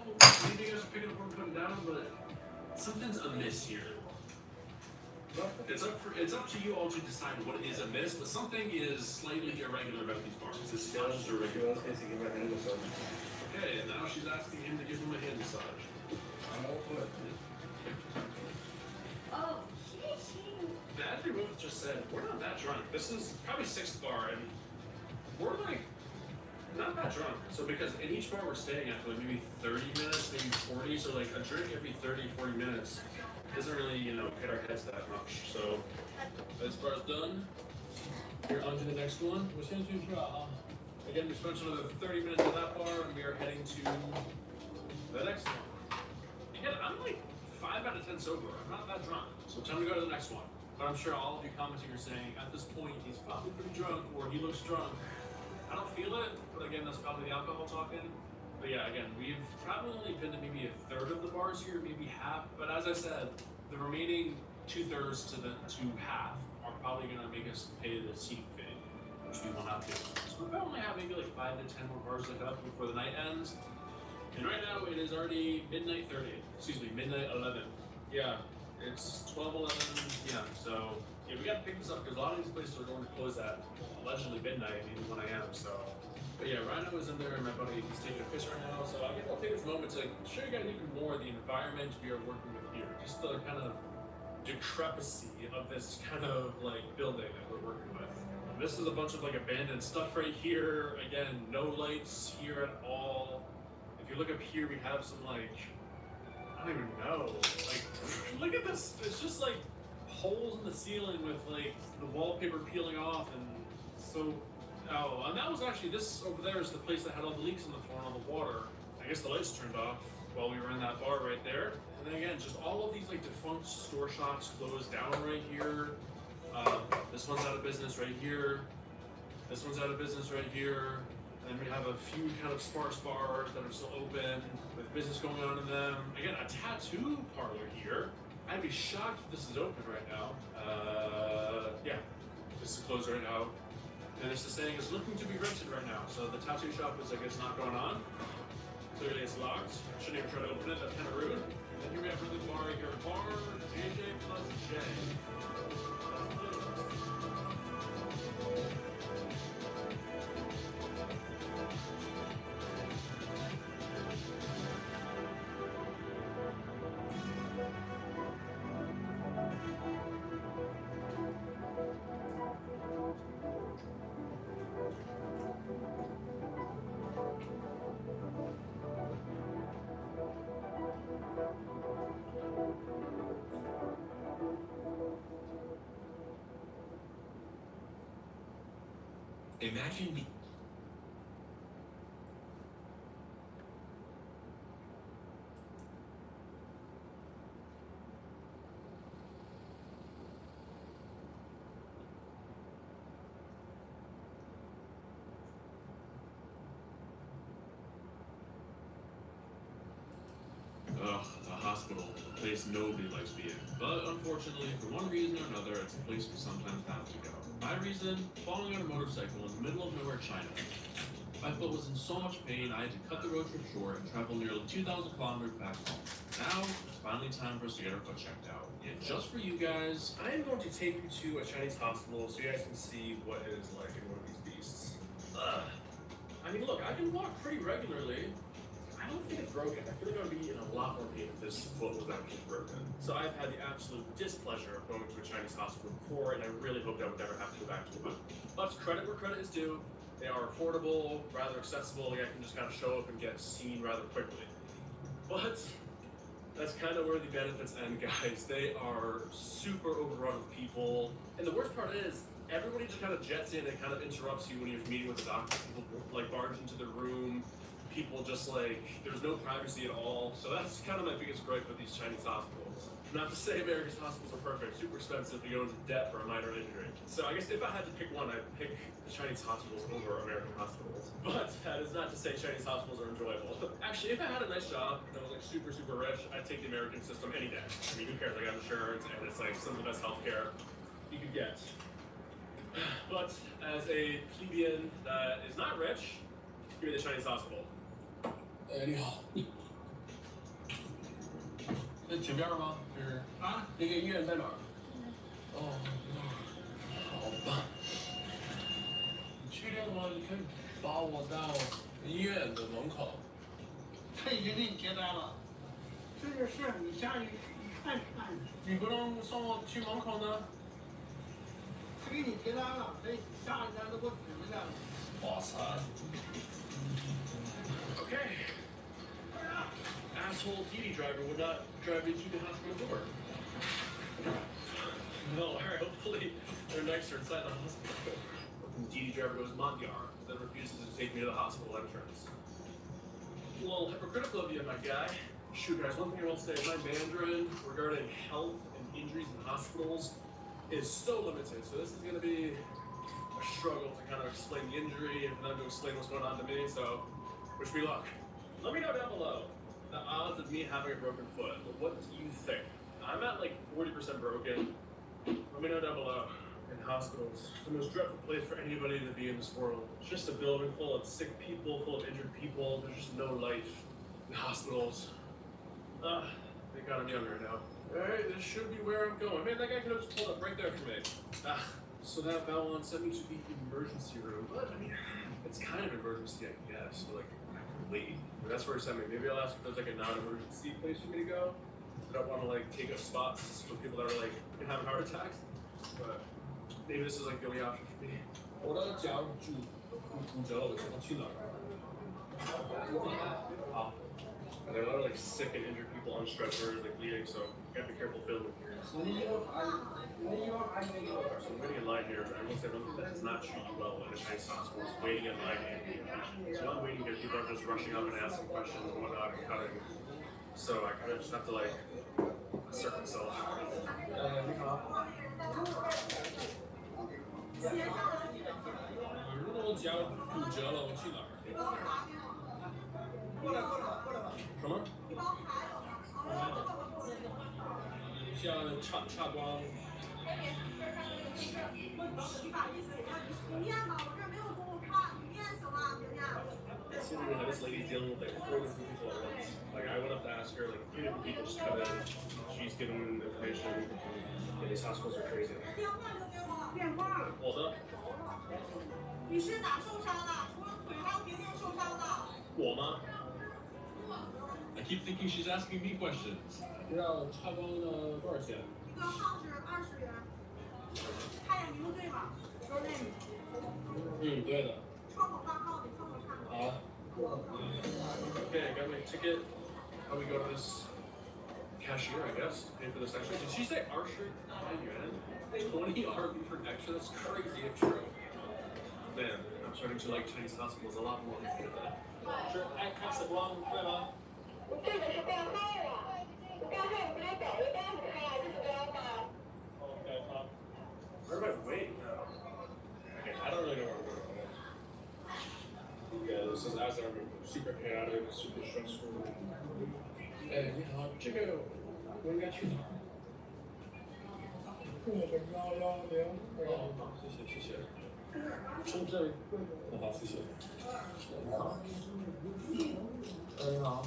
S10: maybe you guys are picking up what I'm putting down, but something's amiss here. It's up to you all to decide what is amiss, but something is slightly irregular about these bars. It's not just irregular. Okay, and now she's asking him to give him a hand massage.
S8: I'm all for it.
S1: Oh,谢谢。
S10: As we both just said, we're not that drunk. This is probably 6th bar, and we're like not that drunk. So because in each bar we're staying at for like maybe 30 minutes, maybe 40, so like a drink every 30, 40 minutes. Doesn't really, hit our heads that much. So, this bar's done. We're on to the next one. Again, we spent another 30 minutes at that bar, and we are heading to the next one. Again, I'm like 5 out of 10 sober. I'm not that drunk. So, time to go to the next one. But I'm sure all of you commenting are saying, at this point, he's probably pretty drunk, or he looks drunk. I don't feel it, but again, that's probably the alcohol talking. But yeah, again, we've probably only been to maybe 1/3 of the bars here, maybe half. But as I said, the remaining 2/3 to half are probably going to make us pay the seat fee, which we will not do. So we'll probably have maybe like 5 to 10 more bars to up before the night ends. And right now it is already midnight 11. Yeah, it's 12:11 p.m. So yeah, we got to pick this up because a lot of these places are going to close at allegedly midnight, maybe 1 a.m. So. But yeah, Rhino is in there, and my buddy, he's taking a piss right now, so I guess I'll take this moment to show you guys even more of the environment we are working with here. Just the kind of decrepicy of this kind of like building that we're working with. This is a bunch of like abandoned stuff right here. Again, no lights here at all. If you look up here, we have some like, I don't even know, like, look at this, it's just like holes in the ceiling with like the wallpaper peeling off, and so. Oh, and that was actually, this over there is the place that had all the leaks in the floor and all the water. I guess the lights turned off while we were in that bar right there. And then again, just all of these like defunct store shops closed down right here. This one's out of business right here. This one's out of business right here. And then we have a few kind of sparse bars that are still open with business going on in them. Again, a tattoo parlor here. I'd be shocked if this is open right now. Yeah, this is closed right now. And it's just saying it's looking to be rented right now. So the tattoo shop is, I guess, not going on. Clearly it's locked. Shouldn't even try to open it, that's kind of rude. And then here we have another bar right here. Bar JJ plus J.
S11: Imagine
S10: Ugh, the hospital. A place nobody likes being. But unfortunately, for one reason or another, it's a place we sometimes have to go. My reason? Falling on a motorcycle in the middle of nowhere, China. My foot was in so much pain, I had to cut the road trip short and travel nearly 2,000 kilometers back home. Now, it's finally time for us to get our foot checked out. And just for you guys, I am going to take you to a Chinese hospital so you guys can see what it is like in one of these beasts. Ugh. I mean, look, I can walk pretty regularly. I don't think it's broken. I feel like I would be in a lot more pain if this foot was actually broken. So I've had the absolute displeasure of going to a Chinese hospital before, and I really hoped I would never have to go back to one. But credit where credit is due. They are affordable, rather accessible. Like I can just kind of show up and get seen rather quickly. But that's kind of where the benefits end, guys. They are super overrun with people. And the worst part is, everybody just kind of jets in and kind of interrupts you when you're meeting with the doctor. People like barge into the room. People just like, there's no privacy at all. So that's kind of my biggest gripe with these Chinese hospitals. Not to say America's hospitals are perfect, super expensive, you go into debt for a minor injury. So I guess if I had to pick one, I'd pick the Chinese hospitals over American hospitals. But that is not to say Chinese hospitals are enjoyable. Actually, if I had a nice job and I was like super, super rich, I'd take the American system any day. I mean, who cares? I got insurance and it's like some of the best healthcare you could get. But as a plebeian that is not rich, give me the Chinese hospital.
S3: 你好，在前边吗？是啊，那个医院在哪儿？哦，好吧。你确定吗？你可以把我到医院的门口。
S16: 他已经给你接单了。是是是，你下去看看。
S3: 你不能送我去门口呢？
S16: 他给你接单了，他下一单都给我指回来了。
S3: 哇塞！
S10: Okay. Asshole TD driver would not drive me to the hospital door. No, alright, hopefully they're nicer inside the hospital. The TD driver goes Magyar, then refuses to take me to the hospital entrance. A little hypocritical of you, my guy. Shoot, guys, one thing I will say, my Mandarin regarding health and injuries in hospitals is so limited, so this is going to be a struggle to kind of explain the injury and for them to explain what's going on to me, so wish me luck. Let me know down below the odds of me having a broken foot. What do you think? I'm at like 40% broken. Let me know down below. In hospitals, the most dreadful place for anybody to be in this world. It's just a building full of sick people, full of injured people. There's just no life in hospitals. Thank God I'm younger now. Alright, this should be where I'm going. Man, that guy could have just pulled up right there for me. So that Valon sent me to the emergency room. But, I mean, it's kind of emergency, I guess. So, like, I can leave. But that's where he sent me. Maybe I'll ask if there's, like, a non-emergency place for me to go. I don't want to, like, take up spots for people that are, like, having heart attacks. But maybe this is, like, the only option for me.
S3: 我的脚骨折了，我去哪儿？好。
S10: And there are a lot of like sick and injured people on stretchers, like bleeding, so you gotta be careful filming here. So I'm waiting in line here, but I will say one thing that does not treat you well in a Chinese hospital is waiting in line and being patient. So I'm waiting here, people are just rushing up and asking questions and whatnot and cutting. So I kind of just have to like assert myself.
S3: 你好。如果我脚骨折了，我去哪儿？什么？像插光。
S10: Considering how this lady's dealing with like 4 different people at once. Like I went up to ask her, like 3 different people just come in. She's giving information. Yeah, these hospitals are crazy. 我的。
S13: 你是哪受伤的？除了腿还有别地方受伤的？
S10: 我吗？ I keep thinking she's asking me questions.
S3: 知道插光的多少钱？
S13: 一个号是20元。看一眼名字对吧？就是那里。
S3: 对的。
S13: 窗口挂号的，窗口看。
S3: 好。
S10: Okay, I got my ticket. How we go to this cashier, I guess, to pay for this extra. Did she say 20 yuan? 20 RMB for an extra? That's crazy if true. Man, I'm starting to like Chinese hospitals a lot more. 是爱看时光对吗？这个是代号啊，代号不是找的单不开，这是单吗？Okay, where do I wait now? Okay, I don't really know where I'm going. Yeah, this is as I remember, super chaotic, super stressful. 哎，你好，这个我应该去哪？好，谢谢谢谢。从这里，好，谢谢。你好。你好，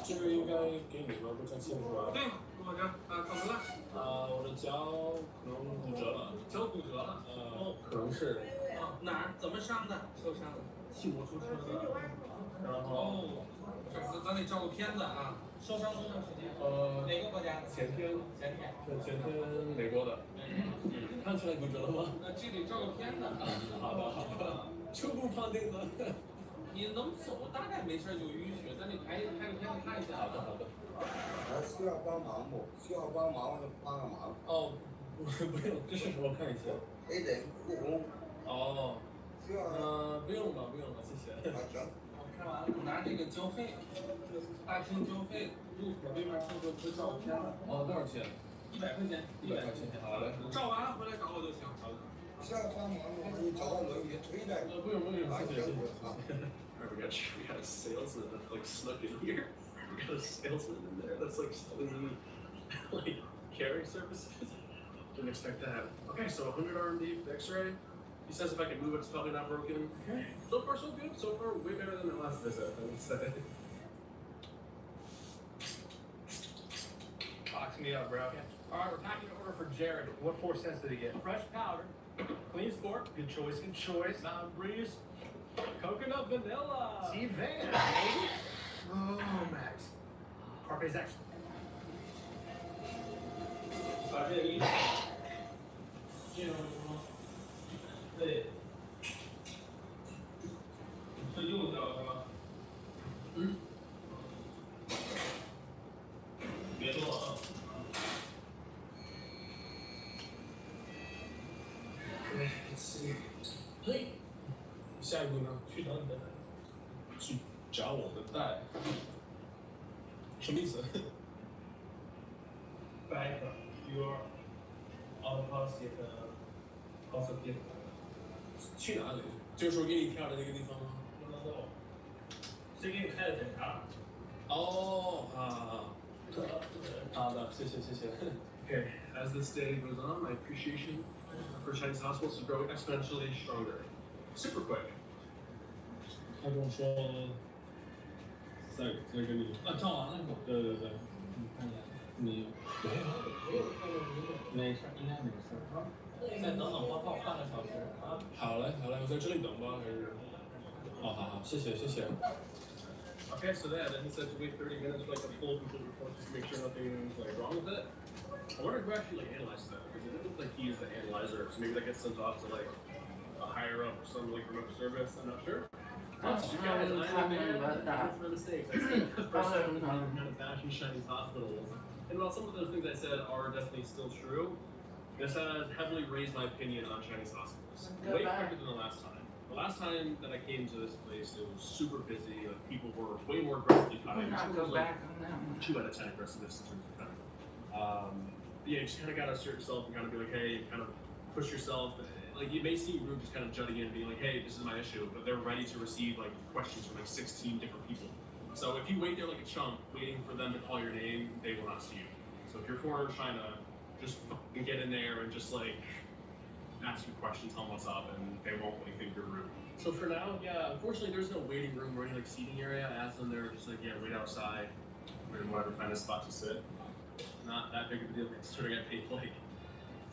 S10: 这个应该给你吧，不太清楚啊。对，我这怎么了？我的脚可能骨折了。脚骨折了？可能是。哪儿？怎么伤的？受伤的？替我出车的。然后，咱得照个片子啊。受伤多长时间？哪个国家的？前天美国的。看出来骨折了吗？这得照个片子。好的好的。初步判定的。你能走，大概没事就淤血，咱得拍个片子看一下。好的好的。需要帮忙不？需要帮忙我就帮个忙。哦，不用，这是什么看一下？得护工。哦。需要。不用了，谢谢。行。我看完了，拿这个交费，大厅交费，入口对面是不是照片了？哦，多少钱？100块钱。100块钱。好嘞。照完了回来找我就行。好的。需要帮忙吗？你找个轮椅推着。不用，谢谢。Alright, we got a salesman that like snuck in here. We got a salesman in there that's like selling like carry services. Didn't expect that. Okay, so 100 RMD for the X-ray. He says if I can move it, it's probably not broken. Okay. So far, so good. So far, way better than the last visit, I would say. Box me up, bro. All right, we're packing an order for Jared. What 4 cents did he get? Fresh powder, clean sport. Good choice. Mountain Breeze. Coconut vanilla. T-Van. Oh, Max. Carpe's excellent. 把这个一进入对，是右脚是吧？别动啊！对，下一步呢？去找你的带。去找我的带？什么意思 ？Back your opposite opposite. 去哪里？就是我给你票的那个地方吗？不能够。谁给你开的检查？哦，好的，谢谢。Okay, as this day goes on, my appreciation for Chinese hospitals is growing exponentially stronger. Super quick. 他跟我说，再跟你照完了是吧？对，你看一下，没有没事，应该没事。再等报告半个小时啊。好嘞，我在这里等吧，还是？好，谢谢。Okay, so then he said to wait 30 minutes for like a full complete report just to make sure nothing's like wrong with it. I wonder who actually like analyzed that because it didn't look like he is the analyzer, so maybe that gets sent off to like a higher up or some like remote service. I'm not sure. You guys, I made my mistakes. I said the first time we kind of bashing Chinese hospitals, and while some of those things I said are definitely still true, this has heavily raised my opinion on Chinese hospitals. Way quicker than the last time. The last time that I came to this place, it was super busy. Like, people were way more aggressively cutting. It was like 2 out of 10 aggressiveness in terms of cutting. Yeah, you just kind of got to assert yourself and kind of be like, hey, kind of push yourself. Like, you may see rude just kind of jutting in and being like, hey, this is my issue, but they're ready to receive like questions from like 16 different people. So if you wait there like a chump, waiting for them to call your name, they will not see you. So if you're foreigner trying to just fucking get in there and just like ask you questions, tell them what's up, and they won't like think you're rude. So for now, yeah, unfortunately there's no waiting room or any like seating area. I asked them, they're just like, yeah, wait outside, or whatever, find a spot to sit. Not that big of a deal considering I paid like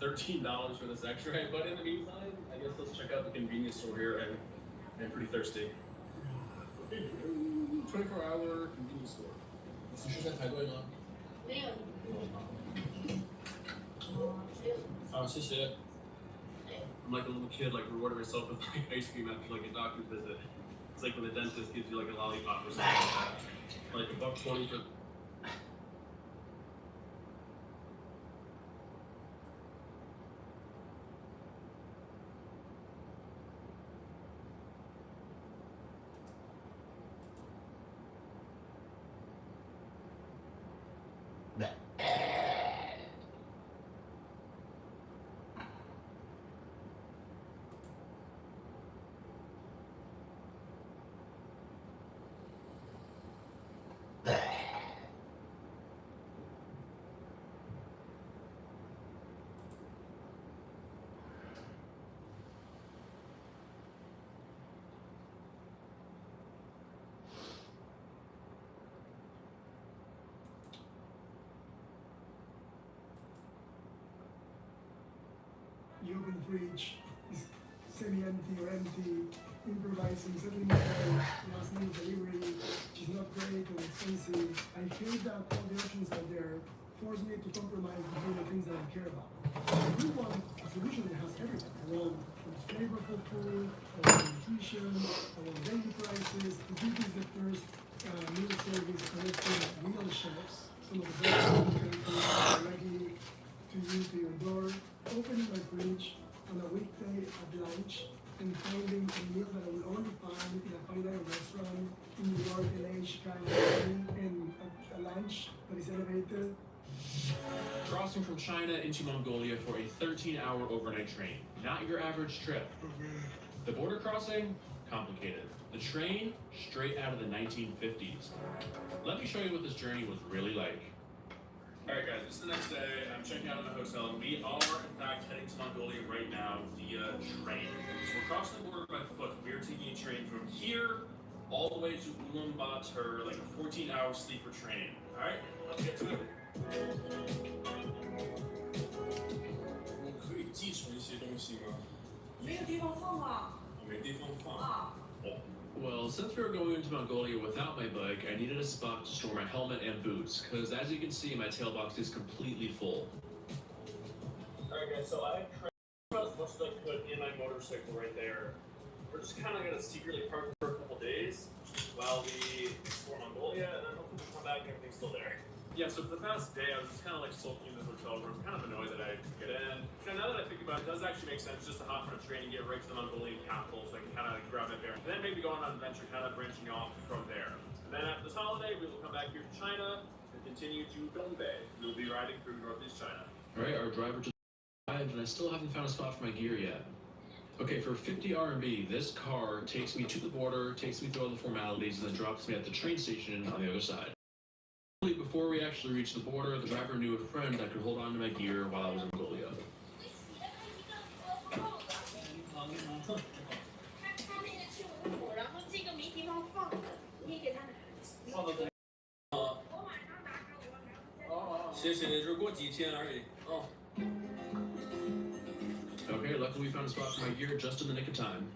S10: $13 for this X-ray, but in the meantime, I guess let's check out the convenience store here, and I'm pretty thirsty. 24-hour convenience store. 你是在排队吗？没有。好，谢谢。I'm like a little kid, like rewarding myself with like ice cream after like a doctor's visit. It's like when the dentist gives you like a lollipop or something like that. Like $1.20 for.
S8: you open the fridge, it's semi-empty or empty, improvising, suddenly you have last minute delivery, which is not great and expensive. I hate that all the options out there force me to compromise between the things that I care about. I do want a solution that has everything. I want flavorful food, I want nutrition, I want daily prices. If this is the first meal service connecting real chefs, some of the best food you can cook directly to you, to your door, opening my fridge on a weekday at lunch and finding a meal that I will only find in a fine dining restaurant in New York, LA, Chicago, and a lunch that is elevated.
S10: Crossing from China into Mongolia for a 13-hour overnight train. Not your average trip. The border crossing? Complicated. The train? Straight out of the 1950s. Let me show you what this journey was really like. Alright guys, it's the next day. I'm checking out of the hotel and we are in fact heading to Mongolia right now via train. So we're crossing the border by foot. We are taking a train from here all the way to Ulaanbaatar, like a 14-hour sleeper train. Alright, let's get to it.
S7: 我可以继承一些东西吗？
S1: 没有地方放啊。
S7: 没地方放。
S1: 啊。
S10: Well, since we were going into Mongolia without my bike, I needed a spot to store my helmet and boots, because as you can see, my tail box is completely full.
S7: Alright guys, so I as much as I could in my motorcycle right there. We're just kind of going to secretly park for a couple days while we explore Mongolia, and then hopefully we'll come back and everything's still there. Yeah, so for the past day, I was just kind of like sulking in the hotel room, kind of annoyed that I could get in. And now that I think about it, it does actually make sense just to hop on a train and get right to the Mongolian capital so I can kind of grab my bearings. And then maybe go on an adventure, kind of branching off from there. And then after this holiday, we will come back here to China and continue to Gourmet. We will be riding through Northeast China.
S10: Alright, our driver just arrived and I still haven't found a spot for my gear yet. Okay, for 50 RMB, this car takes me to the border, takes me through all the formalities, and then drops me at the train station on the other side. Before we actually reached the border, the driver knew a friend that could hold on to my gear while I was in Mongolia. Okay, luckily we found a spot for my gear just in the nick of time.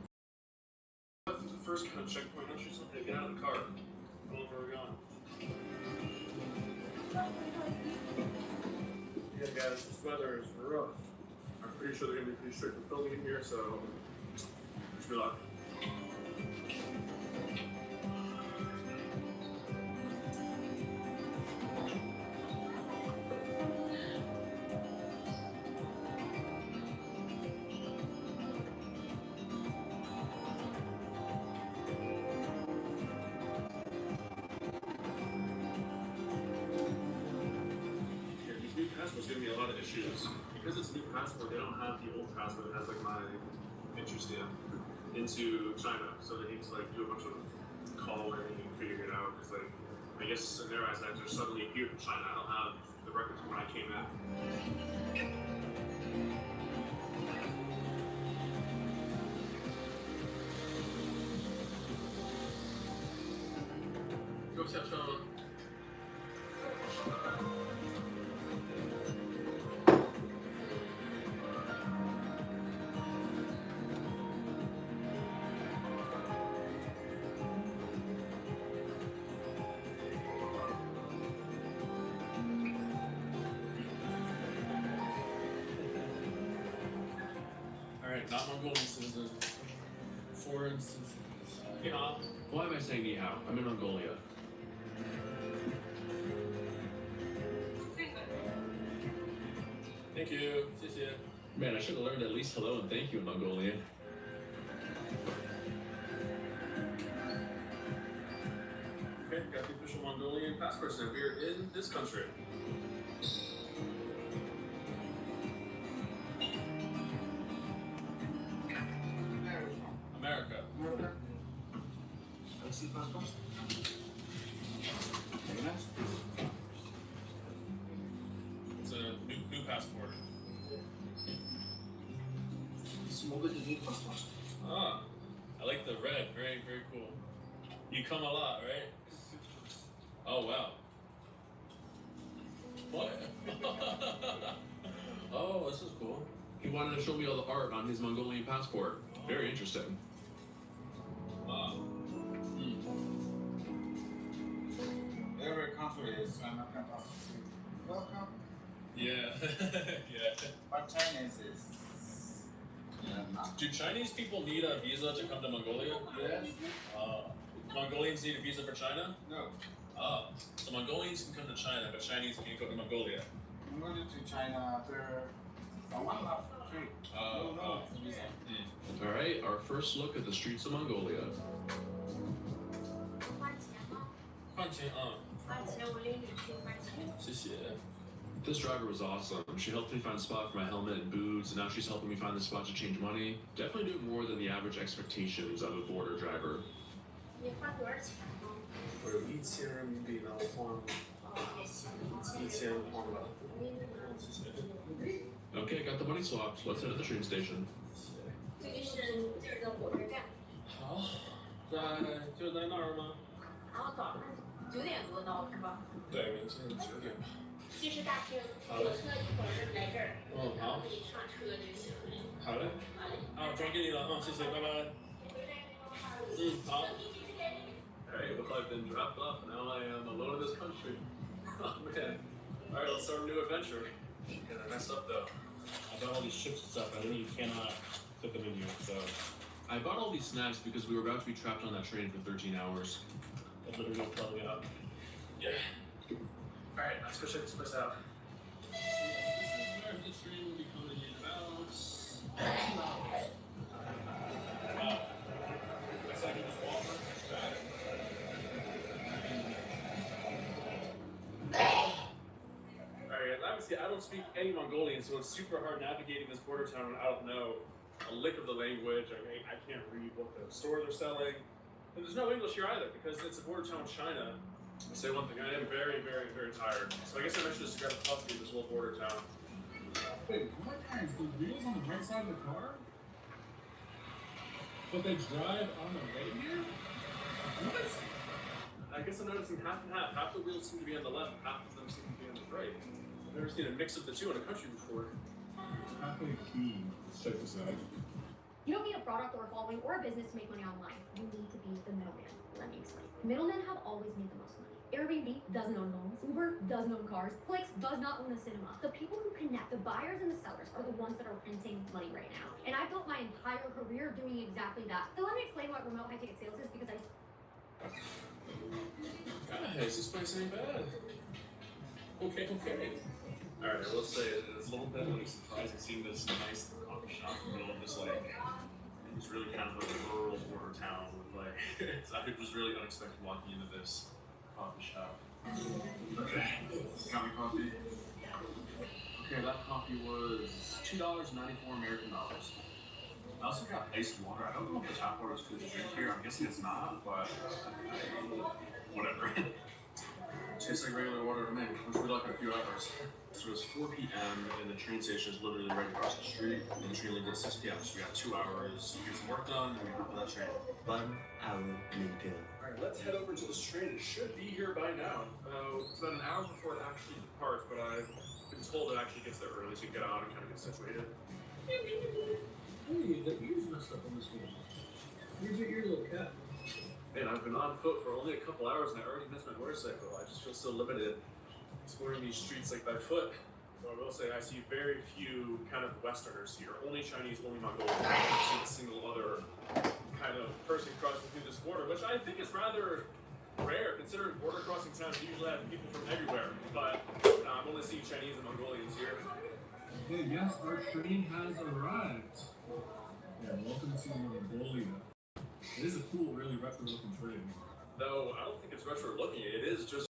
S7: The first kind of checkpoint, I should something to get out of the car. Where we're going. Yeah, guys, this weather is rough. I'm pretty sure they're gonna be pretty strict with filming in here, so wish me luck. Passport's giving me a lot of issues. Because it's a new passport, they don't have the old passport that has like my entry stamp into China. So they need to like do a bunch of calling and figuring it out. Because like, I guess in their eyes, I just suddenly appeared in China. I don't have the records from when I came in. Go Xiao Chong. Not Mongolian citizen. Foreign citizens. Ni hao.
S10: Why am I saying ni hao? I'm in Mongolia.
S7: Thank you. 谢谢.
S10: Man, I should have learned at least hello and thank you in Mongolian.
S7: Okay, got the official Mongolian passport stamp. We are in this country. America.
S6: This is passport.
S7: It's a new passport. Ah, I like the red. Very, very cool. You come a lot, right? Oh, wow. What? Oh, this is cool.
S10: He wanted to show me all the art on his Mongolian passport. Very interesting.
S17: Wow. Every country is American passport. Welcome.
S10: Yeah. Yeah.
S17: But Chinese is not.
S10: Do Chinese people need a visa to come to Mongolia?
S17: Yes.
S10: Mongolians need a visa for China?
S17: No.
S10: So Mongolians can come to China, but Chinese can't go to Mongolia.
S17: I'm going to China after 1 month free. No visa.
S10: All right, our first look at the streets of Mongolia.
S4: 换钱我领你去换钱。
S10: 谢谢. This driver was awesome. She helped me find a spot for my helmet and boots, and now she's helping me find the spot to change money. Definitely doing more than the average expectations of a border driver.
S4: 你花多少钱呢？
S10: 我有1000人民币呢，我花了1000花了。Okay, got the money swapped. Let's head to the train station.
S1: 这个是这儿的火车站。
S10: 好，就在那儿吗？
S1: 然后早上9点多到是吧？
S10: 对，明天9点吧。
S1: 这是大厅，火车一会儿来这儿，然后
S10: 好。
S1: 可以上车就行了。
S10: 好嘞。好，转给你了，谢谢，拜拜。好。Alright, well, I've been dropped off, now I am alone in this country. Oh man. Alright, let's start a new adventure. I messed up though. I bought all these chips and stuff, and then you cannot put them in here, so. I bought all these snacks because we were about to be trapped on that train for 13 hours. That's literally probably out. Yeah. Alright, let's go check this place out. This is where the train will be coming in about 2 hours. Wow. Looks like it was Walmart. Alright, obviously I don't speak any Mongolian, so it's super hard navigating this border town when I don't know a lick of the language. I can't read what the stores are selling. And there's no English here either because it's a border town with China. I'll say one thing, I am very, very, very tired. So I guess I mentioned just to grab a coffee in this little border town.
S8: Wait, what is the wheels on the right side of the car? But they drive on the way here? What?
S10: I guess I'm noticing half and half. Half the wheels seem to be on the left, half of them seem to be on the right. I've never seen a mix of the two in a country before.
S8: Halfway key. Let's check this out.
S18: You don't need a product or a following or a business to make money online. You need to be the middleman. Let me explain. Middlemen have always made the most money. Airbnb doesn't own homes. Uber doesn't own cars. Flix does not own a cinema. The people who connect, the buyers and the sellers, are the ones that are printing money right now. And I built my entire career doing exactly that. So let me explain what remote high ticket sales is because
S10: Guys, this place ain't bad. Okay. Alright, I will say it's a little bit surprising seeing this nice coffee shop in the middle of this it's really kind of a rural border town with it was really unexpected walking into this coffee shop. Okay, got me coffee. Okay, that coffee was $2.94 American dollars. I also got iced water. I don't know if the tap water is good to drink here. I'm guessing it's not, but whatever. Tastes like regular water to me, which will be like in a few hours. So it's 4 p.m. and the train station is literally right across the street. And the train leaves at 6 p.m. So we got 2 hours to get some work done and we hop on that train.
S14: 1 hour later.
S10: Alright, let's head over to this train. It should be here by now. It's about an hour before it actually departs, but I've been told it actually gets there early to get on and kind of get situated.
S8: Hey, the ears messed up on this one. Where's your ear, little cat?
S10: Man, I've been on foot for only a couple hours and I already missed my motorcycle. I just feel so limited exploring these streets like by foot. So I will say I see very few kind of Westerners here. Only Chinese, only Mongolian. I haven't seen a single other kind of person crossing through this border, which I think is rather rare considering border crossing towns usually have people from everywhere. But I'm only seeing Chinese and Mongolians here.
S8: Hey, yes, our train has arrived. Yeah, welcome to Mongolia. It is a cool, really retro-looking train.
S10: Though I don't think it's retro looking, it is just.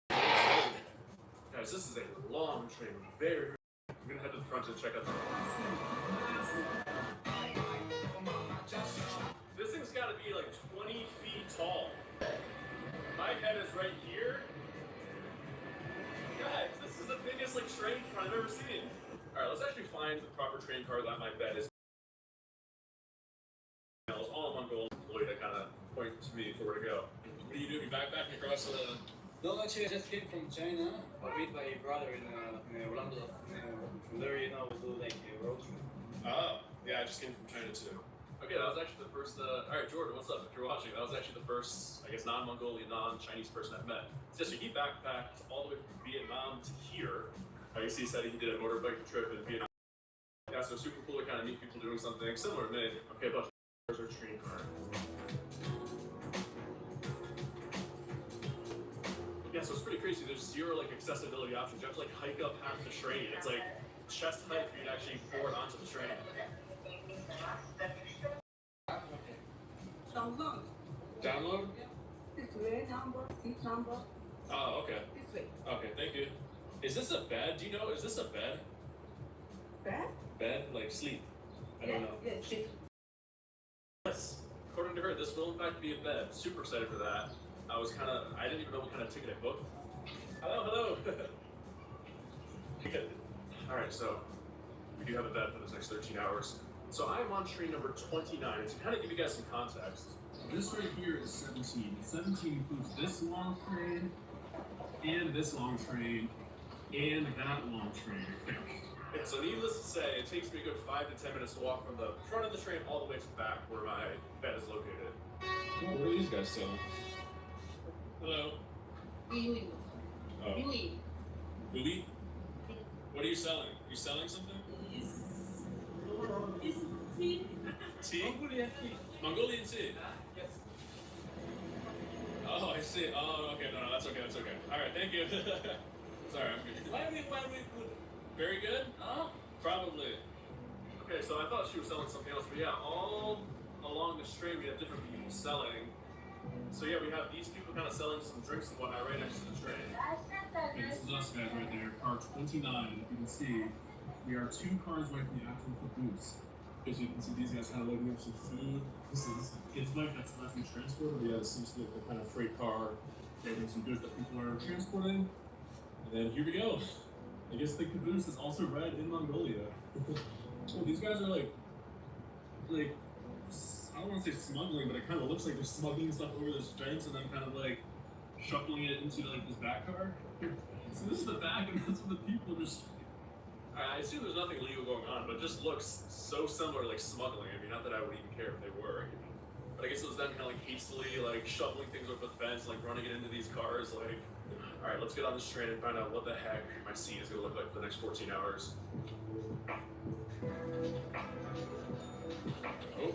S10: Guys, this is a long train. Very. I'm gonna head to the front and check out the. This thing's gotta be like 20 feet tall. My head is right here. Guys, this is the biggest train car I've ever seen. Alright, let's actually find the proper train car that my bet is. All Mongolian to kind of point to me for where to go. What are you doing? You backpacking across the.
S17: No, actually, I just came from China. I meet my brother in London. From there, we'll do a road trip.
S10: Oh, yeah, I just came from China too. Okay, that was actually the first. Alright, Jordan, what's up? If you're watching, that was actually the first, I guess, non-Mongolian, non-Chinese person I've met. So he backpacked all the way from Vietnam to here. You see, he said he did a motorbike trip in Vietnam. Yeah, so super cool to kind of meet people doing something similar to me. Okay, but there's our train car. Yeah, so it's pretty crazy. There's zero like accessibility options. You have to like hike up half the train. It's like chest height for you to actually board onto the train.
S16: Download.
S10: Download?
S16: This way, number, seat number.
S10: Oh, okay.
S16: This way.
S10: Okay, thank you. Is this a bed? Do you know? Is this a bed?
S16: Bed?
S10: Bed, like sleep. I don't know.
S16: Yes, sleep.
S10: Yes. According to her, this will in fact be a bed. Super excited for that. I didn't even know what kind of ticket I booked. Hello. Good. All right, so we do have a bed for this next 13 hours. So I am on train number 29. And to kind of give you guys some context.
S7: This right here is 17. 17 includes this long train, and this long train, and that long train, I think.
S10: Yeah, so needless to say, it takes me a good 5 to 10 minutes to walk from the front of the train all the way to the back where my bed is located.
S7: What are these guys selling? Hello.
S1: Louis.
S7: Oh.
S1: Louis.
S7: Louis? What are you selling? Are you selling something?
S1: It's tea.
S10: Tea?
S7: Mongolian tea. Mongolian tea? Yes. Oh, I see. Oh, okay. No, that's okay. That's okay. All right. Thank you. Sorry, I'm good. Very good. Very good? Probably.
S10: Okay, so I thought she was selling something else, but yeah, all along the stream we have different people selling. So yeah, we have these people kind of selling some drinks and whatnot right next to the train.
S7: Okay, this is us guys right there, car 29. If you can see, we are 2 cars away from the actual caboose. As you can see, these guys kind of loading up some food. This is a kid's bike that's left in transport. But yeah, this seems to be the kind of freight car loading some goods that people are transporting. And then here we go. I guess the caboose is also red in Mongolia. Oh, these guys are like, I don't want to say smuggling, but it kind of looks like they're smuggling stuff over this fence and then kind of like shuffling it into like this back car. So this is the back, and that's what the people just.
S10: I assume there's nothing illegal going on, but it just looks so similar to like smuggling. I mean, not that I would even care if they were. But I guess it was them kind of like hastily like shuffling things over the fence, like running it into these cars. Like, all right, let's get on this train and find out what the heck my seat is gonna look like for the next 14 hours.
S7: Oh.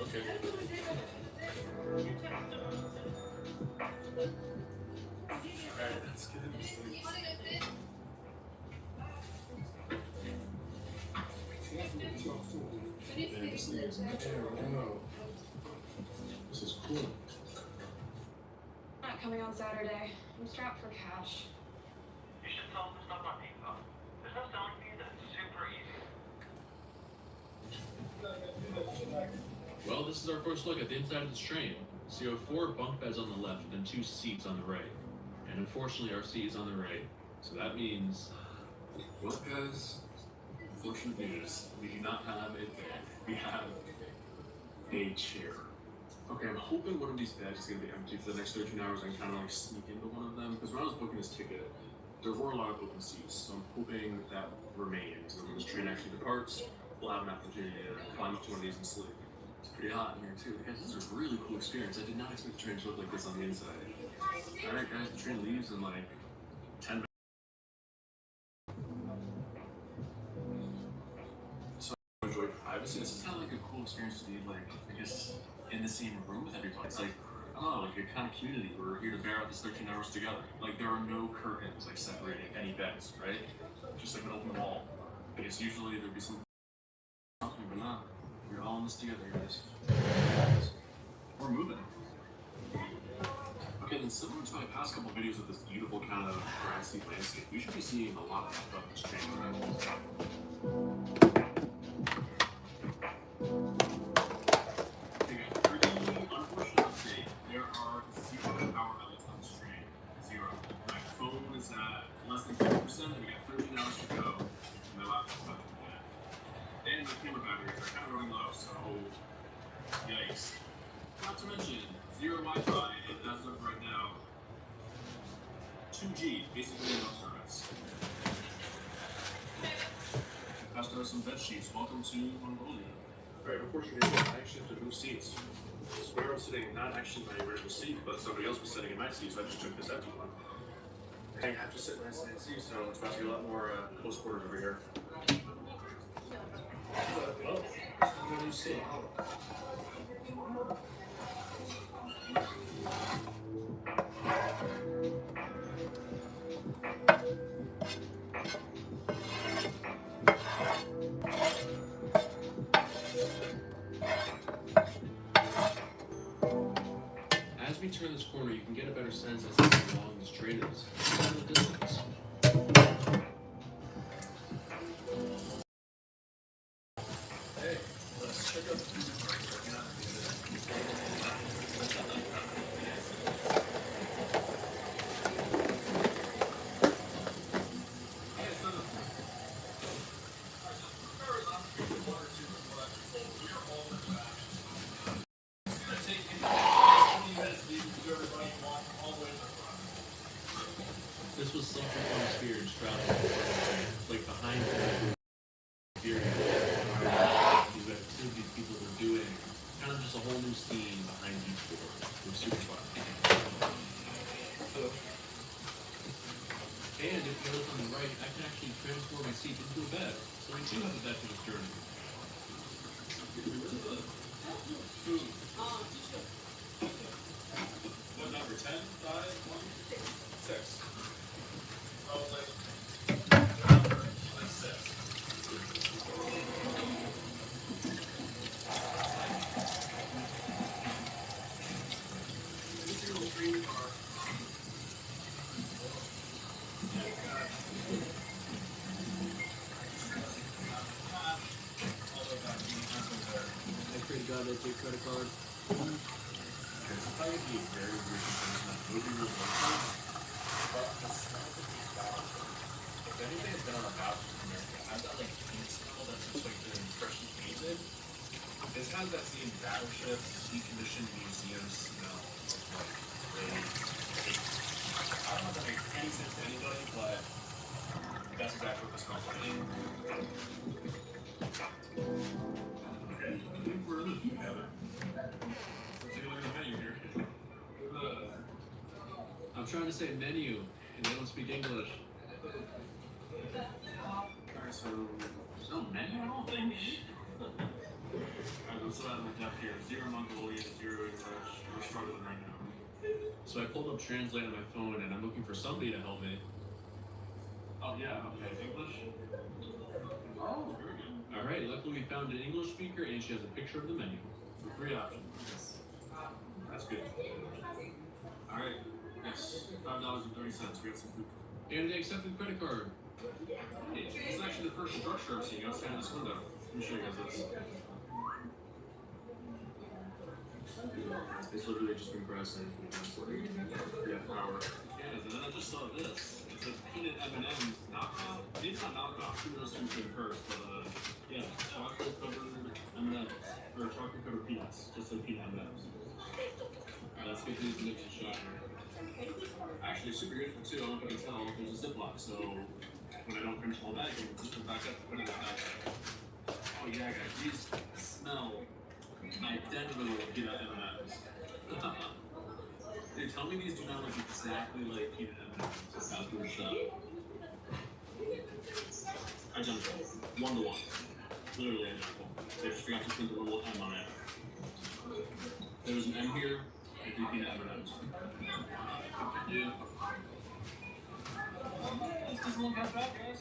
S7: Okay.
S10: Alright, that's good.
S7: This is cool.
S12: Not coming on Saturday. I'm strapped for cash.
S19: You should sell some stuff on PayPal. There's no selling fee that's super easy.
S2: Well, this is our first look at the inside of this train. So you have 4 bunk beds on the left and then 2 seats on the right. And unfortunately, our seat is on the right. So that means...
S7: Well, guys, unfortunate news. We do not have a bed. We have a chair. Okay, I'm hoping one of these beds is going to be empty for the next 13 hours and kind of like sneak into one of them. Because when I was booking this ticket, there were a lot of open seats. So I'm hoping that remains. And when this train actually departs, we'll have an opportunity to climb up to one of these and sleep. It's pretty hot in here too. Guys, this is a really cool experience. I did not expect the train to look like this on the inside. Alright guys, the train leaves in like 10 minutes. So I enjoy privacy. This is kind of like a cool experience to be like, I guess, in the same room with everybody. It's like, I don't know, like a kind of community. We're here to bear out these 13 hours together. Like there are no curtains like separating any beds, right? Just like an open wall. I guess usually there'd be some something, but not. We're all in this together, guys. We're moving. Okay, then similar to my past couple videos of this beautiful kind of grassy landscape, we should be seeing a lot of stuff about this train. Okay guys, pretty unfortunate update. There are 0 power outlets on this train. 0. My phone is at less than 50%, and we got 13 hours to go. And my laptop's about to die. And the camera batteries are kind of running low, so yikes. Not to mention, 0 Wi-Fi, and as of right now, 2G, basically no service. Customer
S10: some bed sheets. Welcome to Mongolia. Alright, unfortunately, I actually have to move seats. Square was sitting not actually my original seat, but somebody else was sitting in my seat, so I just took this empty one. I have to sit in my seat, so it's about to be a lot more close quarters over here. Oh, what do you see? As we turn this corner, you can get a better sense as to how long this train is. From the distance. Hey, let's check out the food truck. This was such a fun experience traveling, like behind the experience, these activities people were doing, kind of just a whole new scene behind each door. It was super fun. Hello. And if you look on the right, I can actually transform my seat into a bed. So we do have a bed for this journey. Food. What number? 10, 5, 1, 6. I was like 6. Got a credit card. It's probably be very weird thing. It would be real wonderful. But the smell of these bottles, if anything has been on a couch in America, it has that like paint smell that's just like been freshly painted. This has that same battleship, decommissioned museum smell of like really paint. I don't know if that makes any sense to anybody, but that's exactly what this smells like. Okay, I think we're in the food habit. Let's take a look at the menu here. I'm trying to say menu, and they don't speak English. Alright, so there's no menu, I don't think. Alright, I'm still out of my depth here. 0 Mongolian, 0 English. We're struggling right now. So I pulled up Translate on my phone, and I'm looking for somebody to help me. Oh yeah, okay, English? Oh, very good. Alright, luckily we found an English speaker and she has a picture of the menu. 3 options. That's good. Alright, yes, $5.30. We got some food. And they accepted credit card. Hey, this is actually the first structure I'm seeing outside of this window. Let me show you guys this. It's literally just been grassing for the past hour. Yeah, and then I just saw this. It's a peanut M&M's knockoff. Maybe not knockoff. Who knows who came first? But yeah, chocolate covered M&M's or chocolate covered peanuts. Just like peanut M&M's. Let's get these mixed and shot here. Actually, super useful too. I don't know if you can tell. There's a Ziploc, so when I don't finish the whole bag, I can just put it back up and put it in the bag. Oh yeah, guys, these smell identical to peanut M&M's. Dude, tell me these do not look exactly like peanut M&M's. That's the shot. Identical. 1-to-1. Literally identical. They just forgot to put the little M on it. There's an M here, it'd be peanut M&M's. Yeah. This doesn't look that bad, guys.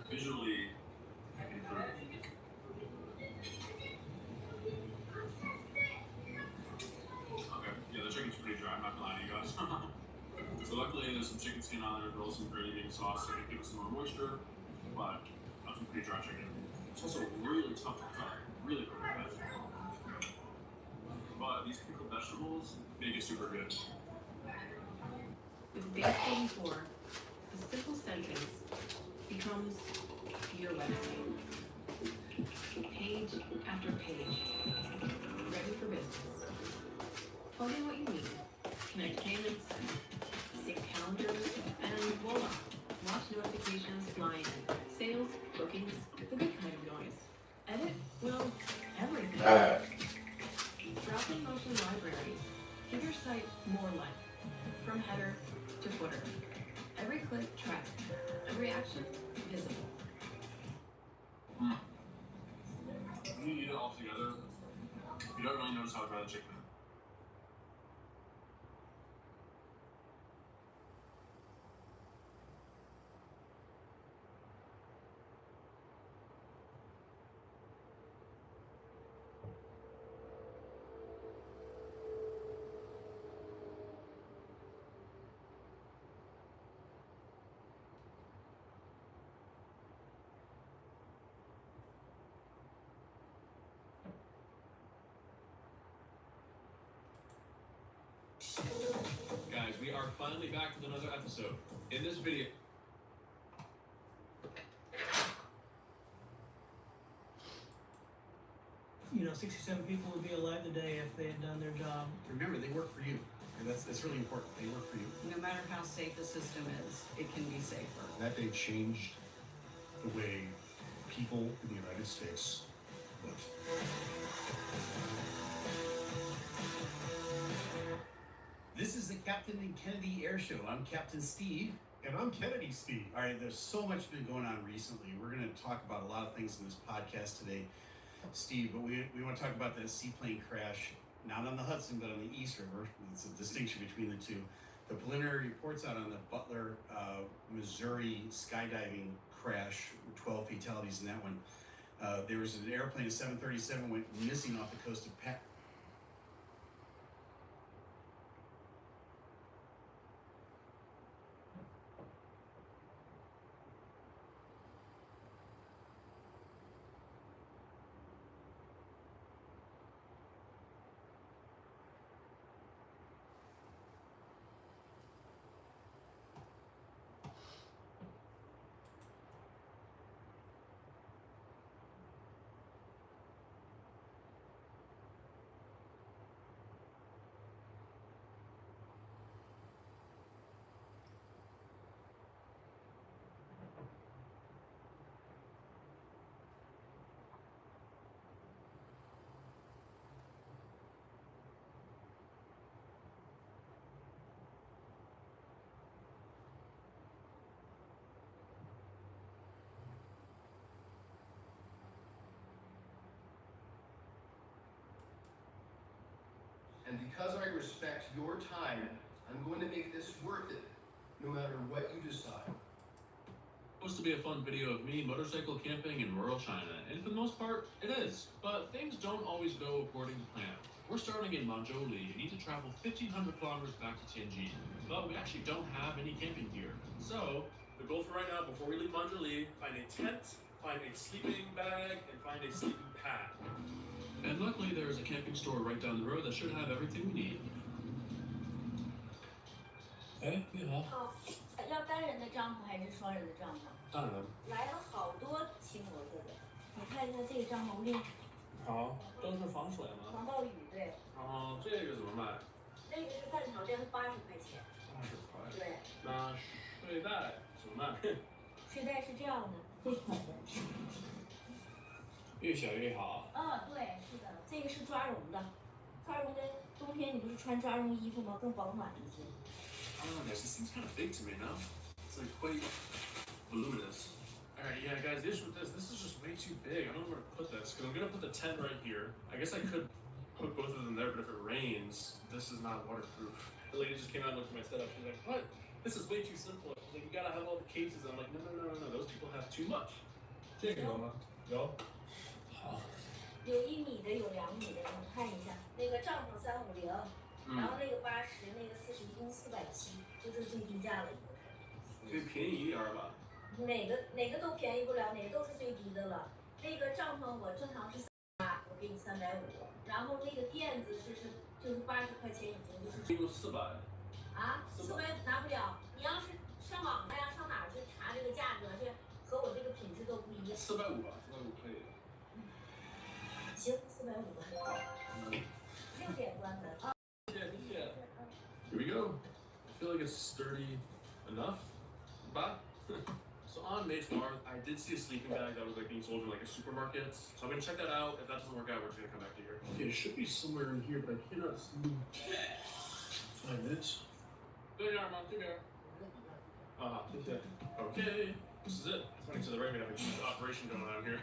S10: Visually, improved. Okay, yeah, the chicken's pretty dry, I'm not gonna lie to you guys. So luckily there's some chicken skin on there, as well as some gravy and sauce, so it gives it some more moisture, but that's some pretty dry chicken. It's also really tough to cut, really quick to cut. But these pickled vegetables make it super good.
S20: With base 84, a simple sentence becomes your website. Page after page, ready for business. Plug in what you need, connect payments, sync calendars, and voila, launch notifications. Rapid function libraries give your site more life, from header to footer. Every click tracked, every action visible.
S10: When you eat it all together, you don't really notice how dry the chicken is. Guys, we are finally back with another episode. In this video,
S16: You know, 67 people would be alive today if they had done their job.
S21: Remember, they work for you. And that's really important. They work for you.
S22: No matter how safe the system is, it can be safer.
S21: That day changed the way people in the United States live.
S23: This is the Captain and Kennedy Air Show. I'm Captain Steve.
S21: And I'm Kennedy Steve.
S23: All right, there's so much been going on recently. We're going to talk about a lot of things in this podcast today, Steve, but we want to talk about the seaplane crash, not on the Hudson, but on the East River. It's a distinction between the two. The preliminary reports out on the Butler, Missouri skydiving crash, 12 fatalities in that one. There was an airplane, a 737, went missing off the coast of
S24: And because I respect your time, I'm going to make this worth it, no matter what you decide.
S10: supposed to be a fun video of me motorcycle camping in rural China, and for the most part, it is. But things don't always go according to plan. We're starting in Manzhouli and need to travel 1,500 kilometers back to Tianjin, but we actually don't have any camping gear. So, the goal for right now, before we leave Manzhouli, find a tent, find a sleeping bag, and find a sleeping pad. And luckily, there is a camping store right down the road that should have everything we need. 哎，你好。
S1: 好，要单人的帐篷还是双人的帐篷？
S10: 当然。
S1: 来了好多亲俄的人，你看一下这个帐篷令，
S10: 好，都是防水吗？
S1: 防暴雨对。
S10: 哦，这个怎么卖？
S1: 那个是半条，这是80块钱。
S10: 80块。
S1: 对。
S10: 那睡袋怎么卖？
S1: 睡袋是这样的，这款的。
S10: 越小越好。
S1: 对，是的，这个是抓绒的，抓绒的冬天你不是穿抓绒衣服吗？更保暖一些。
S10: I don't know, guys, this seems kind of big to me now. It's like quite voluminous. Alright, yeah, guys, the issue with this is just way too big. I don't know where to put this, because I'm going to put the tent right here. I guess I could put both of them there, but if it rains, this is not waterproof. The lady just came out and looked at my setup. She's like, what? This is way too simple. She's like, you gotta have all the cases. I'm like, no, those people have too much. 这个有吗？有。好。
S1: 有1米的，有2米的，你看一下，那个帐篷350，然后那个80，那个40，一共470，就是最低价了一个。
S10: 可以便宜一点吧？
S1: 哪个都便宜不了，哪个都是最低的了。那个帐篷我正常是380，我给你350，然后那个垫子就是80块钱已经就是。
S10: 一共400。
S1: 啊，400拿不了，你要是上网呀，上哪儿去查这个价格，这和我这个品质都不一样。
S10: 450吧，450可以。
S1: 行，450吧。6点关门啊。
S10: 谢。Here we go. I feel like it's sturdy enough. Bye. So on on May's bar, I did see a sleeping bag that was like being sold in like a supermarkets. So I'm gonna check that out. If that doesn't work out, we're just gonna come back to here. Okay, it should be somewhere in here, but I cannot see. Find it. There you are, Mom. Take care. Okay, this is it. It's funny, to the right, we have a huge operation going on here.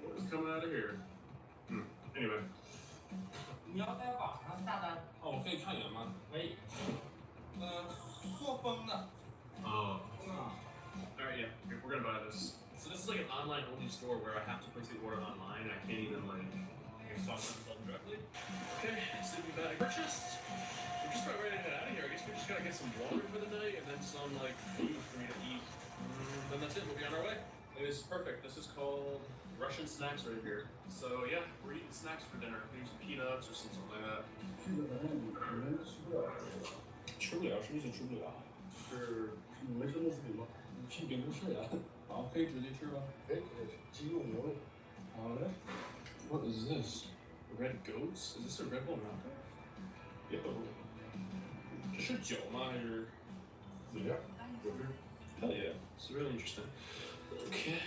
S10: What is coming out of here? Anyway.
S17: 你要在网上下单？
S10: 哦，我可以看一眼吗？
S17: 可以。错峰的。
S10: Alright, yeah, we're gonna buy this. So this is like an online only store where I have to place the order online and I can't even like talk to them directly. Okay, sleeping bag purchased. We're just about ready to head out of here. I guess we just gotta get some water for the night and then some like food for me to eat. Then that's it, we'll be on our way. It is perfect. This is called Russian snacks right here. So yeah, we're eating snacks for dinner. Maybe some peanuts or something like that.
S21: 吃不了，什么是吃不了？
S10: 是
S21: 没吃过自己吗？去别人吃呀。好，可以直接吃吗？可以，鸡肉牛肉。好嘞。What is this?
S10: Red goats? Is this a Red Bull knockoff? Yo. 这是酒吗？还是？
S21: 怎么样？有汁。
S10: Hell yeah, it's really interesting. Okay.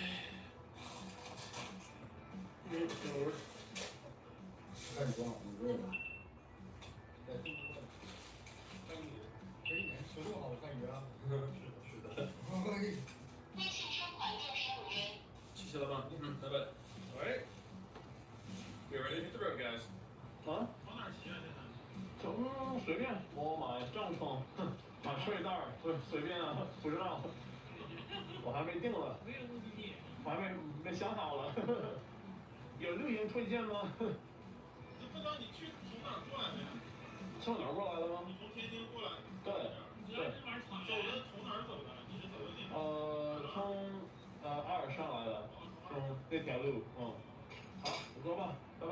S10: Yeah, it's gonna work.
S21: 看光，你热吗？水果好看鱼啊！是的。
S10: 微信收款65元。谢谢老板。拜拜。Alright. We're ready to hit the road, guys.
S7: 啊？往哪儿骑啊？现在？随便，我买帐篷，买睡袋，随便啊，不知道，我还没定了，没有目的地，我还没想好了，有露营推荐吗？你不知道你从哪儿过来的呀？从哪儿过来的吗？你从天津过来。对。对。走的从哪儿走的？你是走的哪？从阿尔上来的，从那条路，好，我走吧，拜拜。